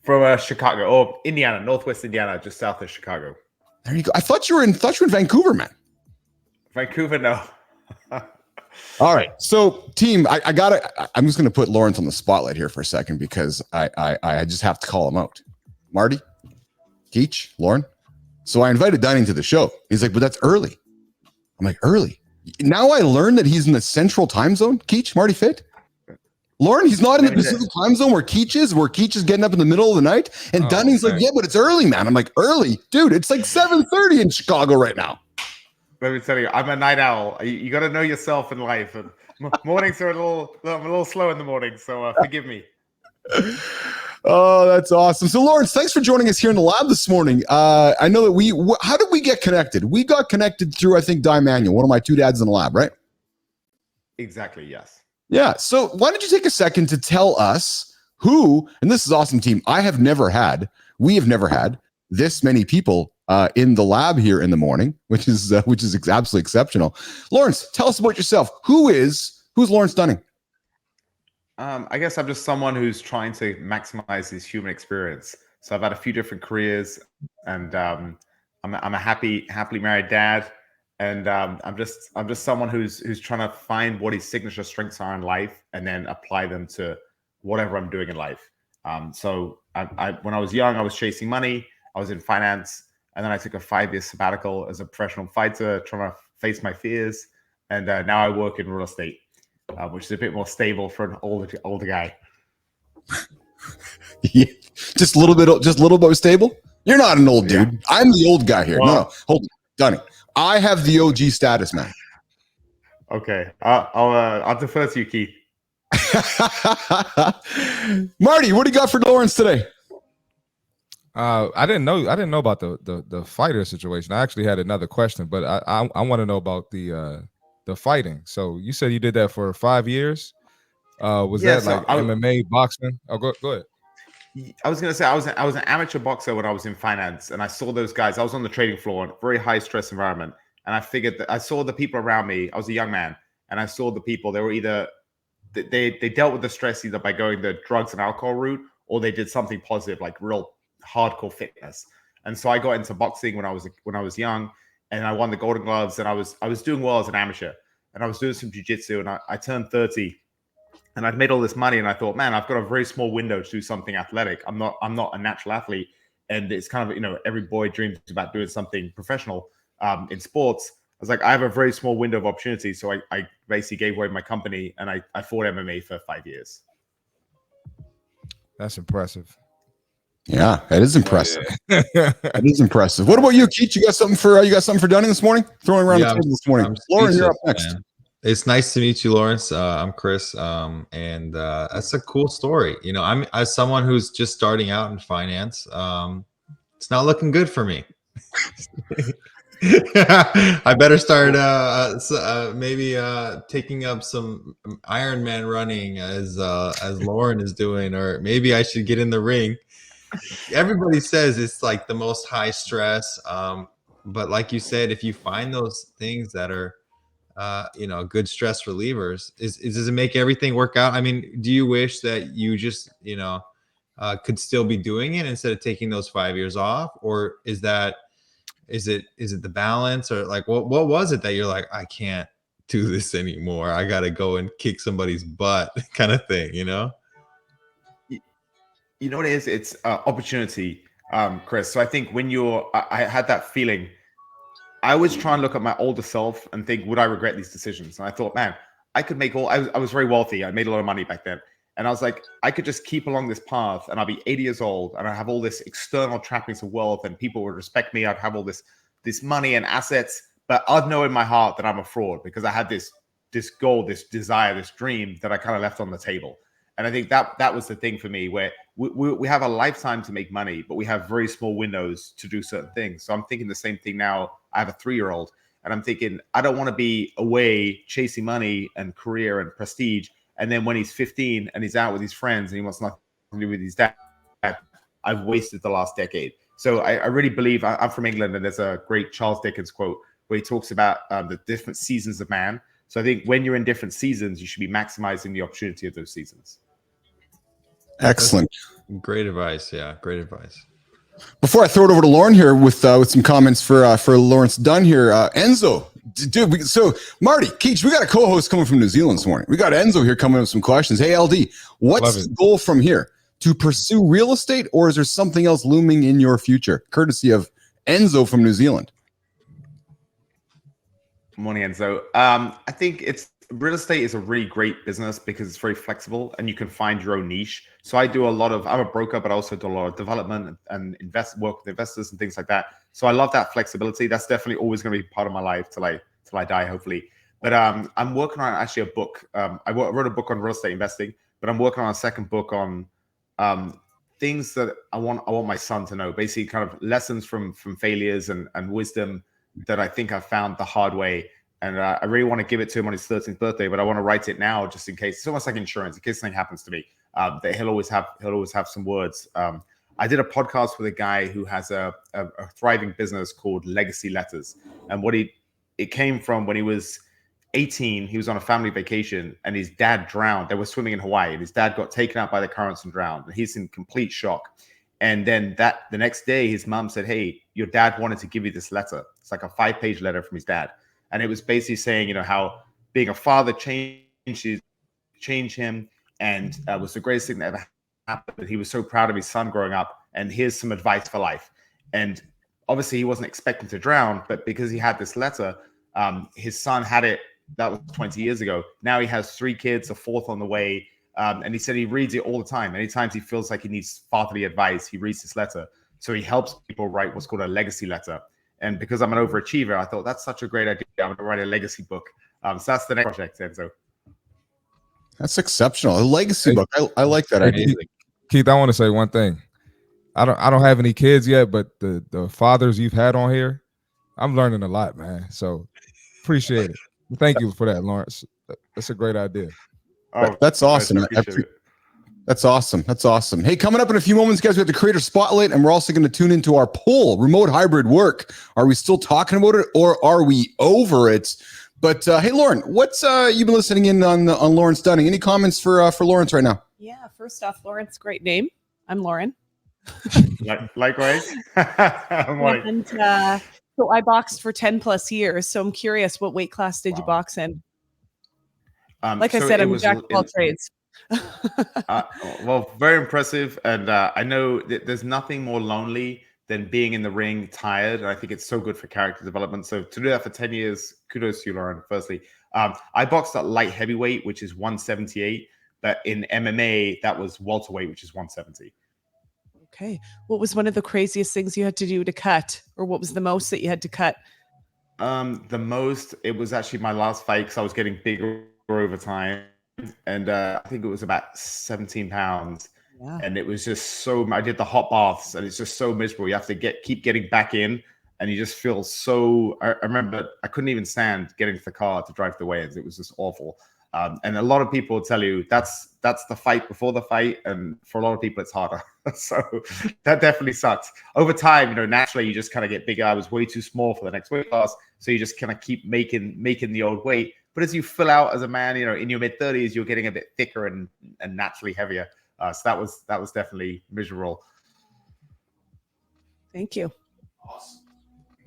Speaker 5: From Chicago, or Indiana, Northwest Indiana, just south of Chicago.
Speaker 1: There you go. I thought you were in Vancouver, man.
Speaker 5: Vancouver, no.
Speaker 1: All right. So, team, I'm just going to put Lawrence on the spotlight here for a second, because I just have to call him out. Marty, Keach, Lauren. So I invited Dunning to the show. He's like, but that's early. I'm like, early? Now I learned that he's in the central time zone. Keach, Marty Fit. Lauren, he's not in the Pacific time zone where Keach is getting up in the middle of the night. And Dunning's like, yeah, but it's early, man. I'm like, early? Dude, it's like 7:30 in Chicago right now.
Speaker 5: Let me tell you, I'm a night owl. You got to know yourself in life. And mornings are I'm a little slow in the morning, so forgive me.
Speaker 1: Oh, that's awesome. So, Lawrence, thanks for joining us here in the lab this morning. I know that how did we get connected? We got connected through, I think, Di Manuel, one of my 2 dads in the lab, right?
Speaker 5: Exactly, yes.
Speaker 1: Yeah. So why don't you take a second to tell us who, and this is awesome, team. We have never had this many people in the lab here in the morning, which is absolutely exceptional. Lawrence, tell us about yourself. Who's Lawrence Dunning?
Speaker 5: I guess I'm just someone who's trying to maximize his human experience. So I've had a few different careers, and I'm a happily married dad, and I'm just someone who's trying to find what his signature strengths are in life, and then apply them to whatever I'm doing in life. So when I was young, I was chasing money. I was in finance, and then I took a 5-year sabbatical as a professional fighter, trying to face my fears. And now I work in real estate, which is a bit more stable for an older guy.
Speaker 1: Yeah. Just a little bit stable. You're not an old dude. I'm the old guy here.
Speaker 5: Well,
Speaker 1: No, hold on, Donnie. I have the OG status, man.
Speaker 5: Okay, I'll defer to you, Keith.
Speaker 1: Marty, what do you got for Lawrence today?
Speaker 2: I didn't know about the fighter situation. I actually had another question, but I want to know about the fighting. So you said you did that for 5 years. Was
Speaker 5: Yeah,
Speaker 2: that
Speaker 5: so
Speaker 2: like MMA, boxing? Oh, go ahead.
Speaker 5: I was gonna say I was an amateur boxer when I was in finance, and I saw those guys. I was on the trading floor, in a very high stress environment, and I figured that I saw the people around me. I was a young man, and I saw the people. They were either they dealt with the stress either by going the drugs and alcohol route, or they did something positive like real hardcore fitness. And so I got into boxing when I was young, and I won the Golden Gloves, and I was doing well as an amateur, and I was doing some jiu-jitsu, and I turned 30. And I'd made all this money, and I thought, man, I've got a very small window to do something athletic. I'm not a natural athlete, and it's kind of every boy dreams about doing something professional in sports. I was like, I have a very small window of opportunity, so I basically gave away my company, and I fought MMA for 5 years.
Speaker 2: That's impressive.
Speaker 1: Yeah, that is impressive.
Speaker 2: Yeah.
Speaker 1: That is impressive. What about you, Keith? You got something for Dunning this morning? Throwing around the table this morning. Lauren, you're up next.
Speaker 3: Man. It's nice to meet you, Lawrence. I'm Chris, and that's a cool story. I'm as someone who's just starting out in finance. It's not looking good for me. I better start maybe taking up some Ironman running as Lauren is doing, or maybe I should get in the ring. Everybody says it's like the most high stress, but like you said, if you find those things that are good stress relievers, does it make everything work out? I mean, do you wish that you just could still be doing it instead of taking those 5 years off, or is it the balance, or like what was it that you're like, I can't do this anymore, I gotta go and kick somebody's butt kind of thing?
Speaker 5: You know what it is? It's opportunity, Chris. So I think when I had that feeling. I always try and look at my older self and think, would I regret these decisions? And I thought, man, I could make I was very wealthy. I made a lot of money back then. And I was like, I could just keep along this path, and I'll be 80 years old, and I have all this external trappings of wealth, and people would respect me. I'd have all this money and assets, but I'd know in my heart that I'm a fraud because I had this goal, this desire, this dream that I kind of left on the table. And I think that was the thing for me, where we have a lifetime to make money, but we have very small windows to do certain things. So I'm thinking the same thing now. I have a 3-year-old, and I'm thinking, I don't want to be away chasing money and career and prestige. And then when he's 15 and he's out with his friends and he wants nothing to do with his dad, I've wasted the last decade. So I really believe, I'm from England, and there's a great Charles Dickens quote where he talks about the different seasons of man. So I think when you're in different seasons, you should be maximizing the opportunity of those seasons.
Speaker 1: Excellent.
Speaker 3: Great advice. Yeah, great advice.
Speaker 1: Before I throw it over to Lauren here with some comments for Lawrence Dunn here, Enzo, dude. So Marty, Keach, we got a co-host coming from New Zealand this morning. We got Enzo here coming with some questions. Hey, LD, what's the goal from here? To pursue real estate, or is there something else looming in your future? Courtesy of Enzo from New Zealand.
Speaker 5: Morning, Enzo. I think real estate is a really great business because it's very flexible and you can find your own niche. So I'm a broker, but I also do a lot of development and work with investors and things like that. So I love that flexibility. That's definitely always going to be part of my life till I die, hopefully. But I'm working on actually a book. I wrote a book on real estate investing, but I'm working on a second book on things that I want my son to know. Basically, kind of lessons from failures and wisdom that I think I found the hard way. And I really want to give it to him on his 13th birthday, but I want to write it now just in case. It's almost like insurance, in case something happens to me. That he'll always have some words. I did a podcast with a guy who has a thriving business called Legacy Letters, and it came from when he was 18. He was on a family vacation, and his dad drowned. They were swimming in Hawaii, and his dad got taken out by the currents and drowned. And he's in complete shock. And then the next day, his mom said, "Hey, your dad wanted to give you this letter." It's like a 5-page letter from his dad. And it was basically saying, how being a father changed him and was the greatest thing that ever happened. He was so proud of his son growing up. And here's some advice for life. And obviously he wasn't expecting to drown, but because he had this letter, his son had it. That was 20 years ago. Now he has 3 kids, a 4th on the way. And he said he reads it all the time. Anytime he feels like he needs fatherly advice, he reads this letter. So he helps people write what's called a legacy letter. And because I'm an overachiever, I thought that's such a great idea. I'm going to write a legacy book. So that's the next project, Enzo.
Speaker 1: That's exceptional. A legacy book. I like that idea.
Speaker 2: Keith, I want to say one thing. I don't have any kids yet, but the fathers you've had on here, I'm learning a lot, man. So appreciate it. Thank you for that, Lawrence. That's a great idea.
Speaker 5: Oh,
Speaker 1: that's awesome. That's awesome. That's awesome. Hey, coming up in a few moments, guys, we have the Creator Spotlight, and we're also going to tune into our poll, remote hybrid work. Are we still talking about it, or are we over it? But hey, Lauren, what's you've been listening in on Lawrence Dunning? Any comments for Lawrence right now?
Speaker 4: Yeah, first off, Lawrence, great name. I'm Lauren.
Speaker 5: Likewise.
Speaker 4: And so I boxed for 10 plus years. So I'm curious, what weight class did you box in? Like I said, I'm jack of all trades.
Speaker 5: Well, very impressive. And I know that there's nothing more lonely than being in the ring tired. And I think it's so good for character development. So to do that for 10 years, kudos to you, Lauren, firstly. I boxed at light heavyweight, which is 178. But in MMA, that was welterweight, which is 170.
Speaker 4: Okay. What was one of the craziest things you had to do to cut? Or what was the most that you had to cut?
Speaker 5: The most, it was actually my last fight because I was getting bigger over time. And I think it was about 17 pounds. Yeah. And it was just so, I did the hot baths and it's just so miserable. You have to keep getting back in and you just feel so, I remember I couldn't even stand getting to the car to drive the weigh-ins. It was just awful. And a lot of people tell you that's the fight before the fight. And for a lot of people, it's harder. So that definitely sucks. Over time, naturally you just kind of get bigger. I was way too small for the next weight class. So you just kind of keep making the old weight. But as you fill out as a man, in your mid 30s, you're getting a bit thicker and naturally heavier. So that was definitely miserable.
Speaker 4: Thank you.
Speaker 1: Awesome.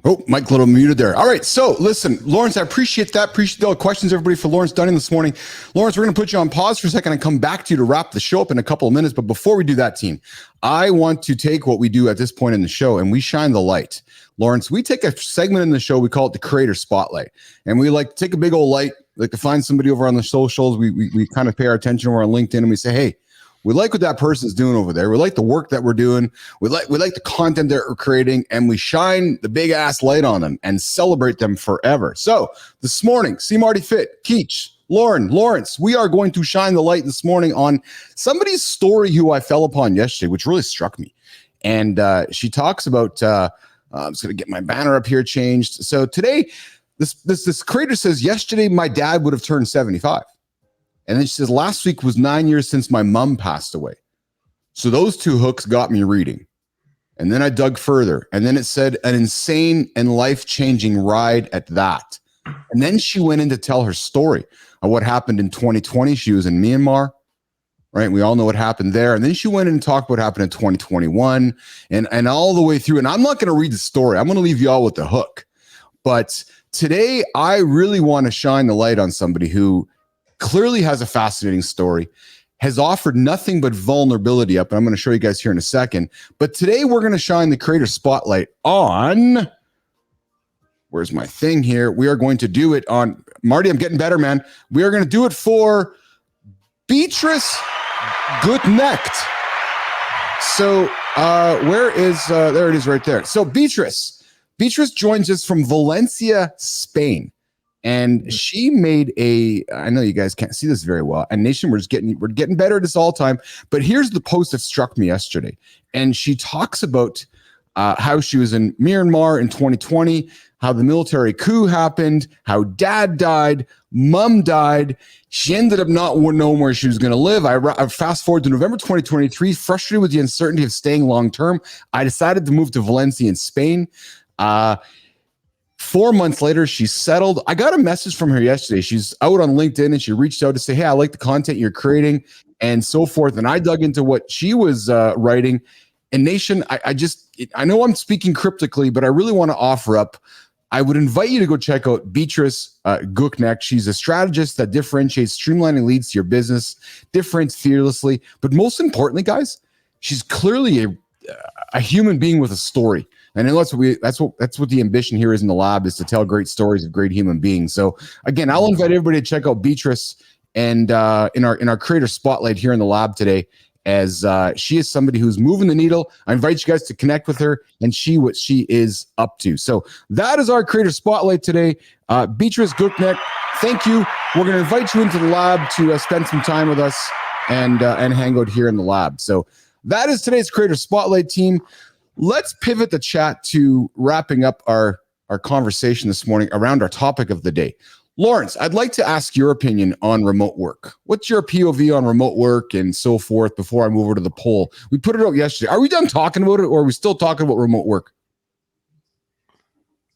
Speaker 1: Oh, Mike, a little muted there. All right. So listen, Lawrence, I appreciate that. Appreciate all the questions, everybody, for Lawrence Dunning this morning. Lawrence, we're going to put you on pause for a second and come back to you to wrap the show up in a couple of minutes. But before we do that, team, I want to take what we do at this point in the show and we shine the light. Lawrence, we take a segment in the show, we call it the Creator Spotlight. And we like to take a big old light, like to find somebody over on the socials. We kind of pay our attention over on LinkedIn and we say, hey, we like what that person's doing over there. We like the work that we're doing. We like the content that we're creating, and we shine the big ass light on them and celebrate them forever. So this morning, see Marty Fit, Keach, Lawrence, we are going to shine the light this morning on somebody's story who I fell upon yesterday, which really struck me. And she talks about, I'm just going to get my banner up here changed. So today, this creator says, yesterday, my dad would have turned 75. And then she says, last week was 9 years since my mom passed away. So those two hooks got me reading. And then I dug further. And then it said an insane and life-changing ride at that. And then she went in to tell her story of what happened in 2020. She was in Myanmar, right? We all know what happened there. And then she went in and talked about what happened in 2021 and all the way through. And I'm not going to read the story. I'm going to leave you all with the hook. But today, I really want to shine the light on somebody who clearly has a fascinating story, has offered nothing but vulnerability up. And I'm going to show you guys here in a second. But today we're going to shine the Creator Spotlight on, where's my thing here? We are going to do it on, Marty, I'm getting better, man. We are going to do it for Beatrice Goodneck. So where is, there it is right there. So Beatrice joins us from Valencia, Spain. And she made I know you guys can't see this very well. And Nation, we're getting better at this all the time. But here's the post that struck me yesterday. And she talks about how she was in Myanmar in 2020, how the military coup happened, how dad died, mom died. She ended up not knowing where she was going to live. I fast forward to November 2023, frustrated with the uncertainty of staying long term. I decided to move to Valencia in Spain. 4 months later, she settled. I got a message from her yesterday. She's out on LinkedIn and she reached out to say, hey, I like the content you're creating and so forth. And I dug into what she was writing. And Nation, I know I'm speaking cryptically, but I really want to offer up. I would invite you to go check out Beatrice Goodneck. She's a strategist that differentiates streamlining leads to your business, differentiates fearlessly. But most importantly, guys, she's clearly a human being with a story. And that's what the ambition here is in the lab, is to tell great stories of great human beings. So again, I'll invite everybody to check out Beatrice and in our creator spotlight here in the lab today, as she is somebody who's moving the needle. I invite you guys to connect with her and see what she is up to. So that is our creator spotlight today. Beatrice Goodneck, thank you. We're going to invite you into the lab to spend some time with us and hang out here in the lab. So that is today's creator spotlight, team. Let's pivot the chat to wrapping up our conversation this morning around our topic of the day. Lawrence, I'd like to ask your opinion on remote work. What's your POV on remote work and so forth before I move over to the poll? We put it out yesterday. Are we done talking about it, or are we still talking about remote work?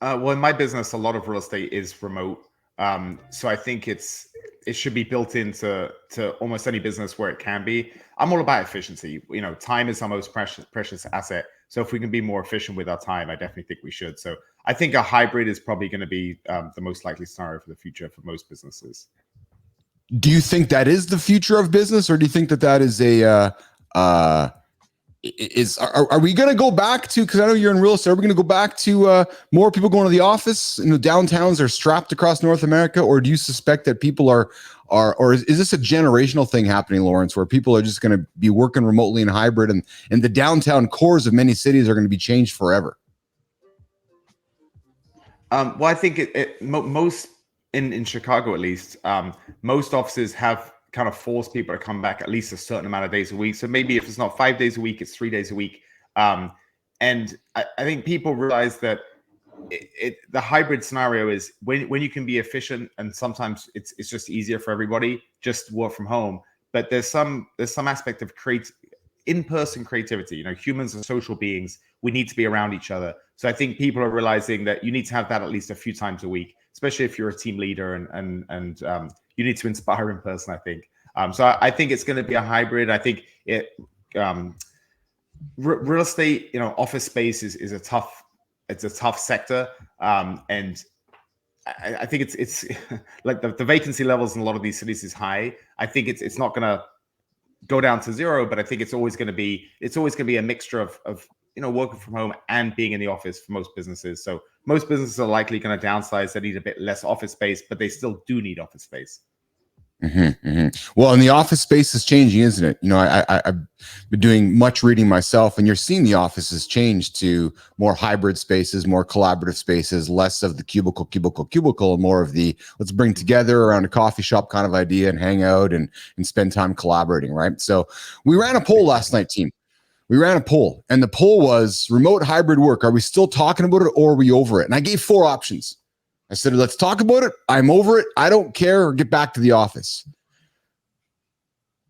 Speaker 5: Well, in my business, a lot of real estate is remote. So I think it should be built into almost any business where it can be. I'm all about efficiency. Time is our most precious asset. So if we can be more efficient with our time, I definitely think we should. So I think a hybrid is probably going to be the most likely scenario for the future for most businesses.
Speaker 1: Do you think that is the future of business, or do you think that is are we going to go back to, because I know you're in real estate, are we going to go back to more people going to the office? Downtowns are strapped across North America, or do you suspect that people are is this a generational thing happening, Lawrence, where people are just going to be working remotely and hybrid, and the downtown cores of many cities are going to be changed forever?
Speaker 5: Well, I think most in Chicago, at least, most offices have kind of forced people to come back at least a certain amount of days a week. So maybe if it's not 5 days a week, it's 3 days a week. And I think people realize that the hybrid scenario is when you can be efficient, and sometimes it's just easier for everybody just to work from home. But there's some aspect of in-person creativity. Humans are social beings. We need to be around each other. So I think people are realizing that you need to have that at least a few times a week, especially if you're a team leader and you need to inspire in person, I think. So I think it's going to be a hybrid. I think real estate, office space is a tough sector. And I think it's like the vacancy levels in a lot of these cities is high. I think it's not going to go down to zero, but I think it's always going to be a mixture of working from home and being in the office for most businesses. So most businesses are likely going to downsize. They need a bit less office space, but they still do need office space.
Speaker 1: Mm-hmm, mm-hmm. Well, and the office space is changing, isn't it? I've been doing much reading myself, and you're seeing the offices change to more hybrid spaces, more collaborative spaces, less of the cubicle, and more of the let's bring together around a coffee shop kind of idea and hang out and spend time collaborating, right? So we ran a poll last night, team. We ran a poll, and the poll was remote hybrid work. Are we still talking about it, or are we over it? And I gave 4 options. I said, let's talk about it. I'm over it. I don't care, or get back to the office.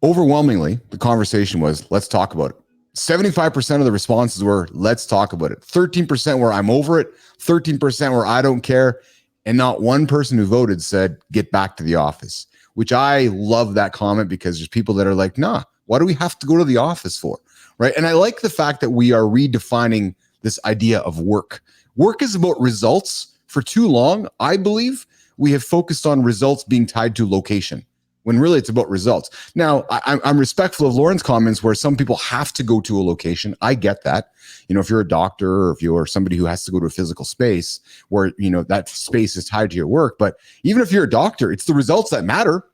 Speaker 1: Overwhelmingly, the conversation was, let's talk about it. 75% of the responses were, let's talk about it. 13% were, I'm over it. 13% were, I don't care. And not one person who voted said, get back to the office, which I love that comment, because there's people that are like, nah, why do we have to go to the office for? Right. And I like the fact that we are redefining this idea of work. Work is about results. For too long, I believe we have focused on results being tied to location, when really it's about results. Now, I'm respectful of Lauren's comments where some people have to go to a location. I get that. If you're a doctor, or if you're somebody who has to go to a physical space where, that space is tied to your work. But even if you're a doctor, it's the results that matter,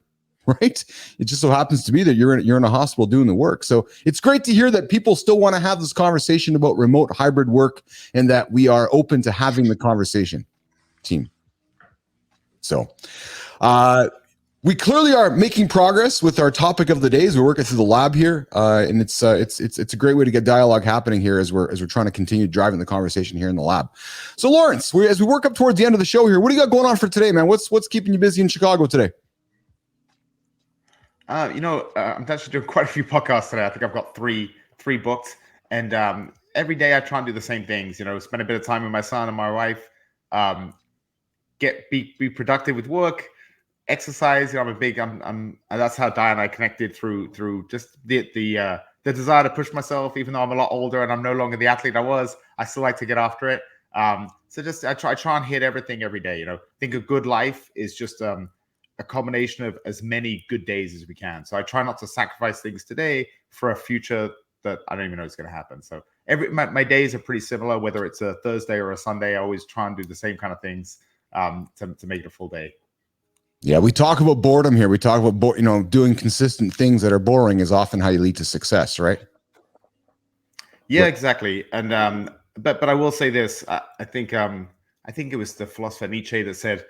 Speaker 1: right? It just so happens to be that you're in a hospital doing the work. So it's great to hear that people still want to have this conversation about remote hybrid work, and that we are open to having the conversation. Team. So we clearly are making progress with our topic of the day as we're working through the lab here, and it's a great way to get dialogue happening here as we're trying to continue driving the conversation here in the lab. So Lawrence, as we work up towards the end of the show here, what do you got going on for today, man? What's keeping you busy in Chicago today?
Speaker 5: I'm actually doing quite a few podcasts today. I think I've got three booked, and every day I try and do the same things. Spend a bit of time with my son and my wife. Be productive with work, exercise. I'm that's how Diane and I connected through just the the desire to push myself, even though I'm a lot older and I'm no longer the athlete I was, I still like to get after it. So just I try and hit everything every day. I think a good life is just a combination of as many good days as we can. So I try not to sacrifice things today for a future that I don't even know is going to happen. So my days are pretty similar, whether it's a Thursday or a Sunday. I always try and do the same kind of things to make it a full day.
Speaker 1: Yeah, we talk about boredom here. We talk about doing consistent things that are boring is often how you lead to success, right?
Speaker 5: Yeah, exactly. And but I will say this: I think it was the philosopher Nietzsche that said,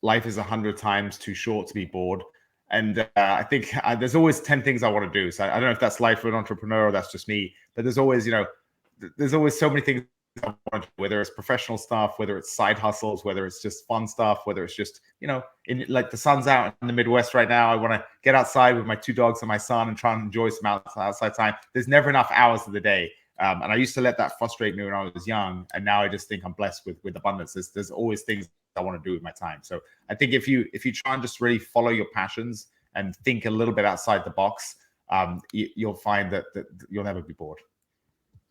Speaker 5: "Life is 100 times too short to be bored." And I think there's always 10 things I want to do. So I don't know if that's life for an entrepreneur or that's just me, but there's always so many things I want to do, whether it's professional stuff, whether it's side hustles, whether it's just fun stuff, whether it's just, in like the sun's out in the Midwest right now. I want to get outside with my 2 dogs and my son and try and enjoy some outside time. There's never enough hours of the day. And I used to let that frustrate me when I was young. And now I just think I'm blessed with abundance. There's always things I want to do with my time. So I think if you try and just really follow your passions and think a little bit outside the box, you'll find that you'll never be bored.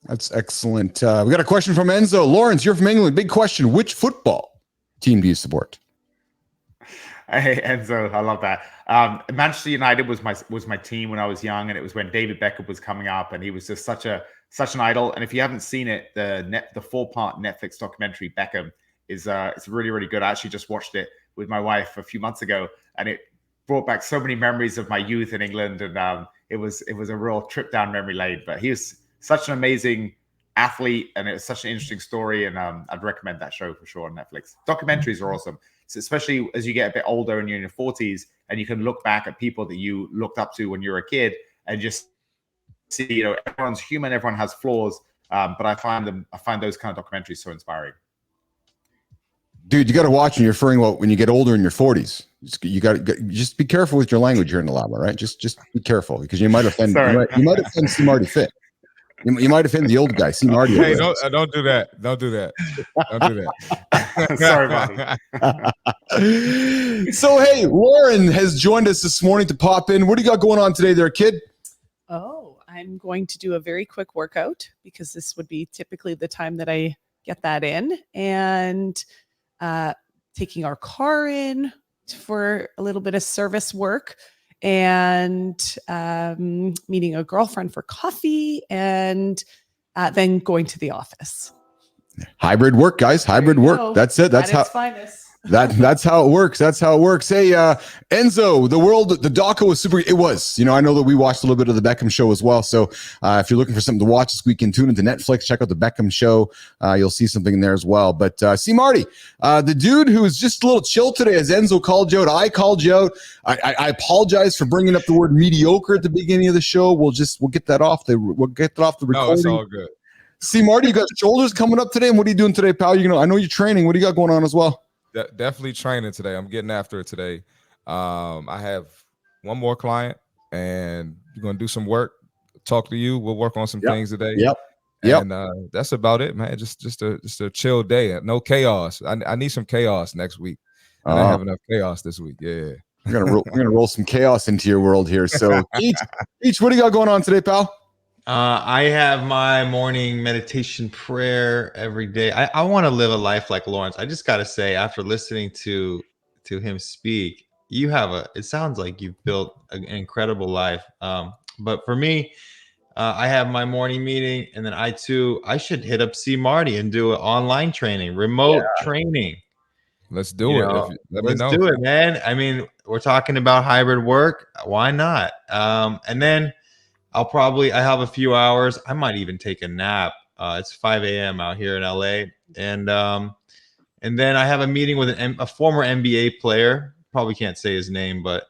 Speaker 1: That's excellent. We got a question from Enzo. Lawrence, you're from England. Big question. Which football team do you support?
Speaker 5: Hey, Enzo, I love that. Manchester United was my team when I was young, and it was when David Beckham was coming up, and he was just such an idol. And if you haven't seen it, the 4-part Netflix documentary Beckham is it's really, really good. I actually just watched it with my wife a few months ago, and it brought back so many memories of my youth in England, and it was a real trip down memory lane. But he was such an amazing athlete, and it's such an interesting story, and I'd recommend that show for sure on Netflix. Documentaries are awesome, so especially as you get a bit older and you're in your 40s, and you can look back at people that you looked up to when you were a kid and just see, everyone's human, everyone has flaws, but I find those kind of documentaries so inspiring.
Speaker 1: Dude, you got to watch when you're referring about when you get older in your 40s. You got to just be careful with your language here in the lab, right? Just be careful, because you might offend you might offend C. Marty Fit. You might offend the old guy, C. Marty.
Speaker 2: Hey, don't do that. Don't do that. Don't do that.
Speaker 5: Sorry, Marty.
Speaker 1: So, hey, Lauren has joined us this morning to pop in. What do you got going on today there, kid?
Speaker 4: Oh, I'm going to do a very quick workout because this would be typically the time that I get that in, and taking our car in for a little bit of service work, and meeting a girlfriend for coffee, and then going to the office.
Speaker 1: Hybrid work, guys. Hybrid work. That's it. That's how.
Speaker 4: Finest.
Speaker 1: That's how it works. That's how it works. Hey, Enzo, the doco was super. It was, I know that we watched a little bit of the Beckham show as well. So if you're looking for something to watch this weekend, tune into Netflix, check out the Beckham show. You'll see something in there as well. But see, Marty, the dude who was just a little chill today, as Enzo called you out, I called you out. I apologize for bringing up the word mediocre at the beginning of the show. We'll get that off the recording.
Speaker 2: No, it's all good.
Speaker 1: See, Marty, you got shoulders coming up today. And what are you doing today, pal? I know you're training. What do you got going on as well?
Speaker 2: Definitely training today. I'm getting after it today. I have one more client, and we're gonna do some work. Talk to you. We'll work on some things today.
Speaker 1: Yep.
Speaker 2: And that's about it, man. Just a chill day. No chaos. I need some chaos next week. I didn't have enough chaos this week. Yeah.
Speaker 1: We're gonna roll some chaos into your world here. So, Each, what do you got going on today, pal?
Speaker 3: I have my morning meditation prayer every day. I want to live a life like Lawrence. I just got to say, after listening to him speak, it sounds like you've built an incredible life. But for me, I have my morning meeting, and then I should hit up C. Marty and do an online training, remote training.
Speaker 2: Let's do it.
Speaker 3: Let's do it, man. I mean, we're talking about hybrid work. Why not? And then I have a few hours. I might even take a nap. It's 5 a.m. out here in LA. And then I have a meeting with a former NBA player. Probably can't say his name, but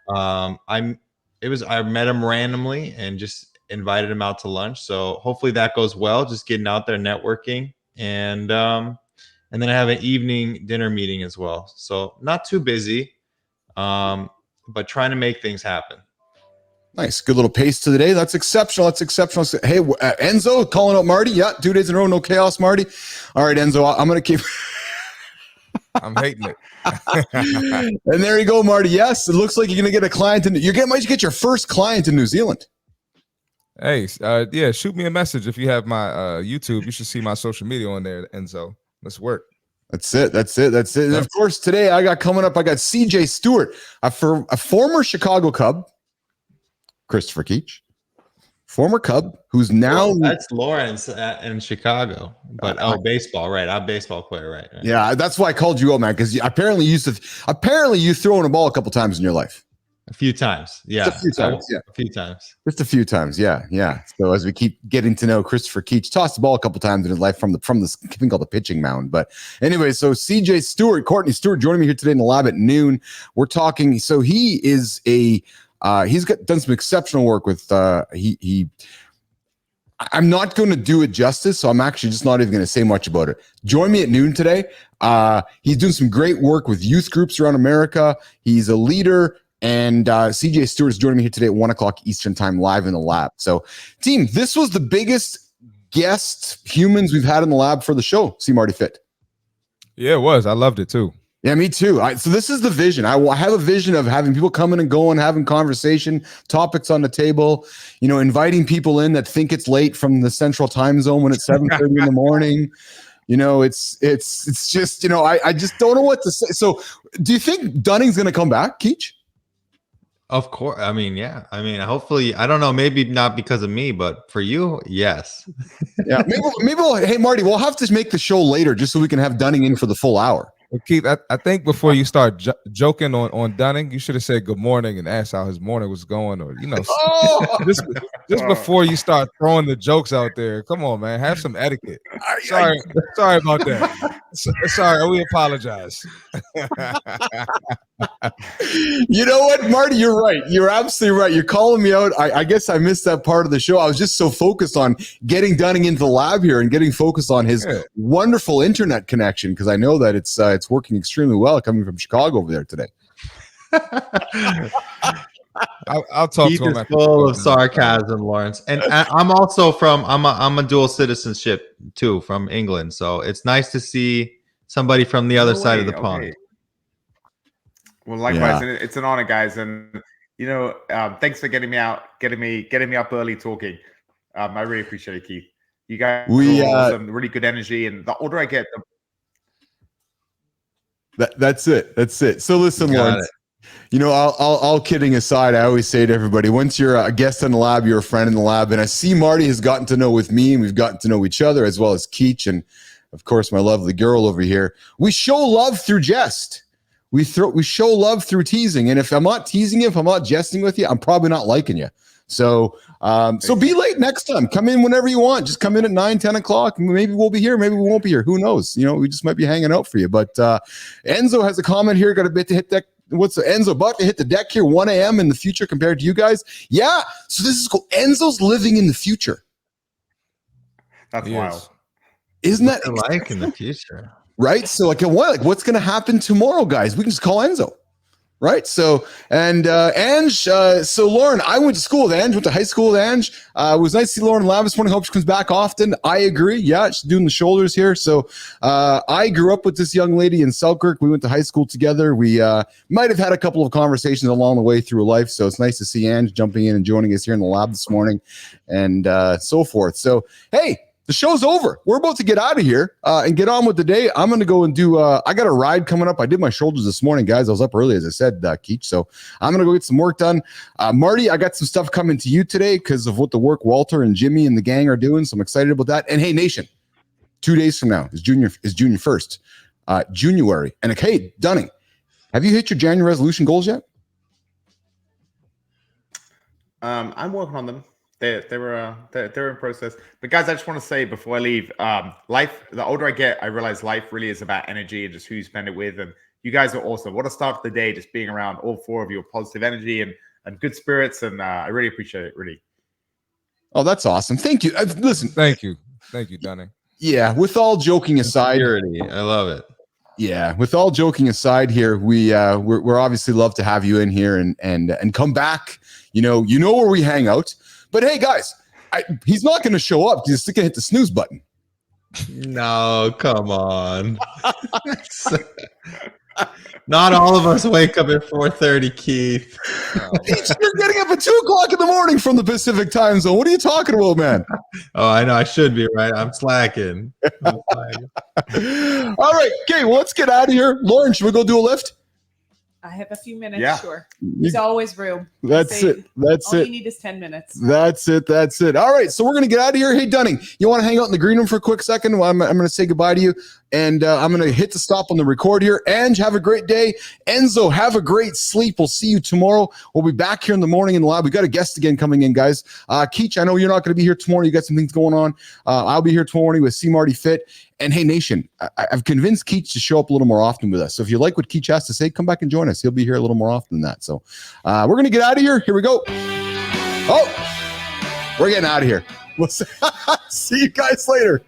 Speaker 3: I met him randomly and just invited him out to lunch. So hopefully that goes well. Just getting out there, networking. And then I have an evening dinner meeting as well. So not too busy, but trying to make things happen.
Speaker 1: Nice. Good little pace to the day. That's exceptional. Hey, Enzo, calling out Marty. Yeah, 2 days in a row, no chaos, Marty. All right, Enzo, I'm going to keep...
Speaker 2: I'm hating it.
Speaker 1: And there you go, Marty. Yes, it looks like you're going to get a client. Might get your first client in New Zealand.
Speaker 2: Hey, yeah, shoot me a message if you have my YouTube. You should see my social media on there, Enzo. Let's work.
Speaker 1: That's it. And of course, today I got CJ Stewart, a former Chicago Cub, Christopher Keach, former Cub, who's now
Speaker 3: that's Lawrence in Chicago. But baseball, right? I'm a baseball player, right?
Speaker 1: Yeah, that's why I called you out, man, because apparently you thrown a ball a couple times in your life.
Speaker 3: A few times, yeah.
Speaker 1: Just a few times,
Speaker 3: A few times.
Speaker 1: Just a few times, yeah. So as we keep getting to know Christopher Keach, tossed the ball a couple times in his life from this thing called the pitching mound. But anyway, so CJ Stewart, Courtney Stewart, joining me here today in the lab at noon. We're talking. So he is he's done some exceptional work with I'm not going to do it justice, so I'm actually just not even going to say much about it. Join me at noon today. He's doing some great work with youth groups around America. He's a leader. And CJ Stewart is joining me here today at 1 o'clock Eastern time, live in the lab. So, team, this was the biggest guest humans we've had in the lab for the show. See Marty Fit.
Speaker 2: Yeah, it was. I loved it too.
Speaker 1: Yeah, me too. So this is the vision. I have a vision of having people coming and going, having conversation, topics on the table, inviting people in that think it's late from the central time zone when it's 7:30 in the morning. It's just, I just don't know what to say. So do you think Dunning's going to come back, Keach?
Speaker 3: Of course. I mean, yeah. I mean, hopefully, I don't know, maybe not because of me, but for you, yes.
Speaker 1: Yeah. Maybe hey, Marty, we'll have to make the show later just so we can have Dunning in for the full hour.
Speaker 2: Well, Keith, I think before you start joking on Dunning, you should have said good morning and asked how his morning was going, or just before you start throwing the jokes out there. Come on, man, have some etiquette. Sorry about that. Sorry, we apologize.
Speaker 1: You know what, Marty? You're right. You're absolutely right. You're calling me out. I guess I missed that part of the show. I was just so focused on getting Dunning into the lab here and getting focused on his wonderful internet connection, because I know that it's working extremely well coming from Chicago over there today.
Speaker 2: I'll talk
Speaker 3: Keith
Speaker 2: to him.
Speaker 3: Is full of sarcasm, Lawrence, and I'm also I'm a dual citizenship too, from England. So it's nice to see somebody from the other side of the pond.
Speaker 5: Well, likewise, and it's an honor, guys, and thanks for getting me out, getting me up early talking. I really appreciate it, Keith. You guys have some really good energy, and the older I get,
Speaker 1: that's it. So listen, Lawrence. All kidding aside, I always say to everybody, once you're a guest in the lab, you're a friend in the lab. And I see Marty has gotten to know with me, and we've gotten to know each other, as well as Keach, and of course my lovely girl over here. We show love through jest. We show love through teasing. And if I'm not teasing you, if I'm not jesting with you, I'm probably not liking you. So be late next time. Come in whenever you want. Just come in at 9, 10 o'clock. Maybe we'll be here. Maybe we won't be here. Who knows? We just might be hanging out for you. But Enzo has a comment here. Got a bit to hit that. What's Enzo about to hit the deck here? 1 a.m. in the future compared to you guys. Yeah. So this is cool. Enzo's living in the future.
Speaker 5: That's wild.
Speaker 1: Isn't that
Speaker 3: like in the future?
Speaker 1: Right. So what's going to happen tomorrow, guys? We can just call Enzo. Right. So, and Ange, so Lauren, I went to school with Ange, went to high school with Ange. It was nice to see Lauren in the lab this morning. Hope she comes back often. I agree. Yeah, she's doing the shoulders here. So I grew up with this young lady in Selkirk. We went to high school together. We might have had a couple of conversations along the way through life. So it's nice to see Ange jumping in and joining us here in the lab this morning, and so forth. So, hey, the show's over. We're about to get out of here and get on with the day. I'm going to go and do, I got a ride coming up. I did my shoulders this morning, guys. I was up early, as I said, Keach. So I'm going to go get some work done. Marty, I got some stuff coming to you today because of what the work Walter and Jimmy and the gang are doing. So I'm excited about that. And hey, Nation, 2 days from now is June 1st, January. And hey, Dunning, have you hit your January resolution goals yet?
Speaker 5: I'm working on them. They're in process. But guys, I just want to say before I leave, life, the older I get, I realize life really is about energy and just who you spend it with. And you guys are awesome. What a start to the day, just being around all four of you, positive energy and good spirits. And I really appreciate it, really.
Speaker 1: Oh, that's awesome. Thank you. Listen.
Speaker 2: Thank you, Dunning.
Speaker 1: Yeah, with all joking aside.
Speaker 3: I love it.
Speaker 1: Yeah, with all joking aside here, we're obviously love to have you in here and come back. You know where we hang out. But hey, guys, he's not going to show up. He's just going to hit the snooze button.
Speaker 3: No, come on. Not all of us wake up at 4:30, Keith.
Speaker 1: You're getting up at 2:00 in the morning from the Pacific time zone. What are you talking about, man?
Speaker 3: Oh, I know. I should be, right? I'm slacking.
Speaker 1: All right. Okay, well, let's get out of here. Lauren, should we go do a lift?
Speaker 4: I have a few minutes,
Speaker 5: Yeah.
Speaker 4: sure. There's always room.
Speaker 1: That's
Speaker 4: Say,
Speaker 1: it. That's
Speaker 4: all
Speaker 1: it.
Speaker 4: you need is 10 minutes.
Speaker 1: That's it. That's it. All right. So we're going to get out of here. Hey, Dunning, you want to hang out in the green room for a quick second? Well, I'm going to say goodbye to you. And I'm going to hit the stop on the record here. Ange, have a great day. Enzo, have a great sleep. We'll see you tomorrow. We'll be back here in the morning in the lab. We got a guest again coming in, guys. Keach, I know you're not going to be here tomorrow. You got some things going on. I'll be here tomorrow morning with C. Marty Fit. And hey, Nation, I've convinced Keach to show up a little more often with us. So if you like what Keach has to say, come back and join us. He'll be here a little more often than that. So we're going to get out of here. Here we go. Oh, we're getting out of here. We'll see you guys later.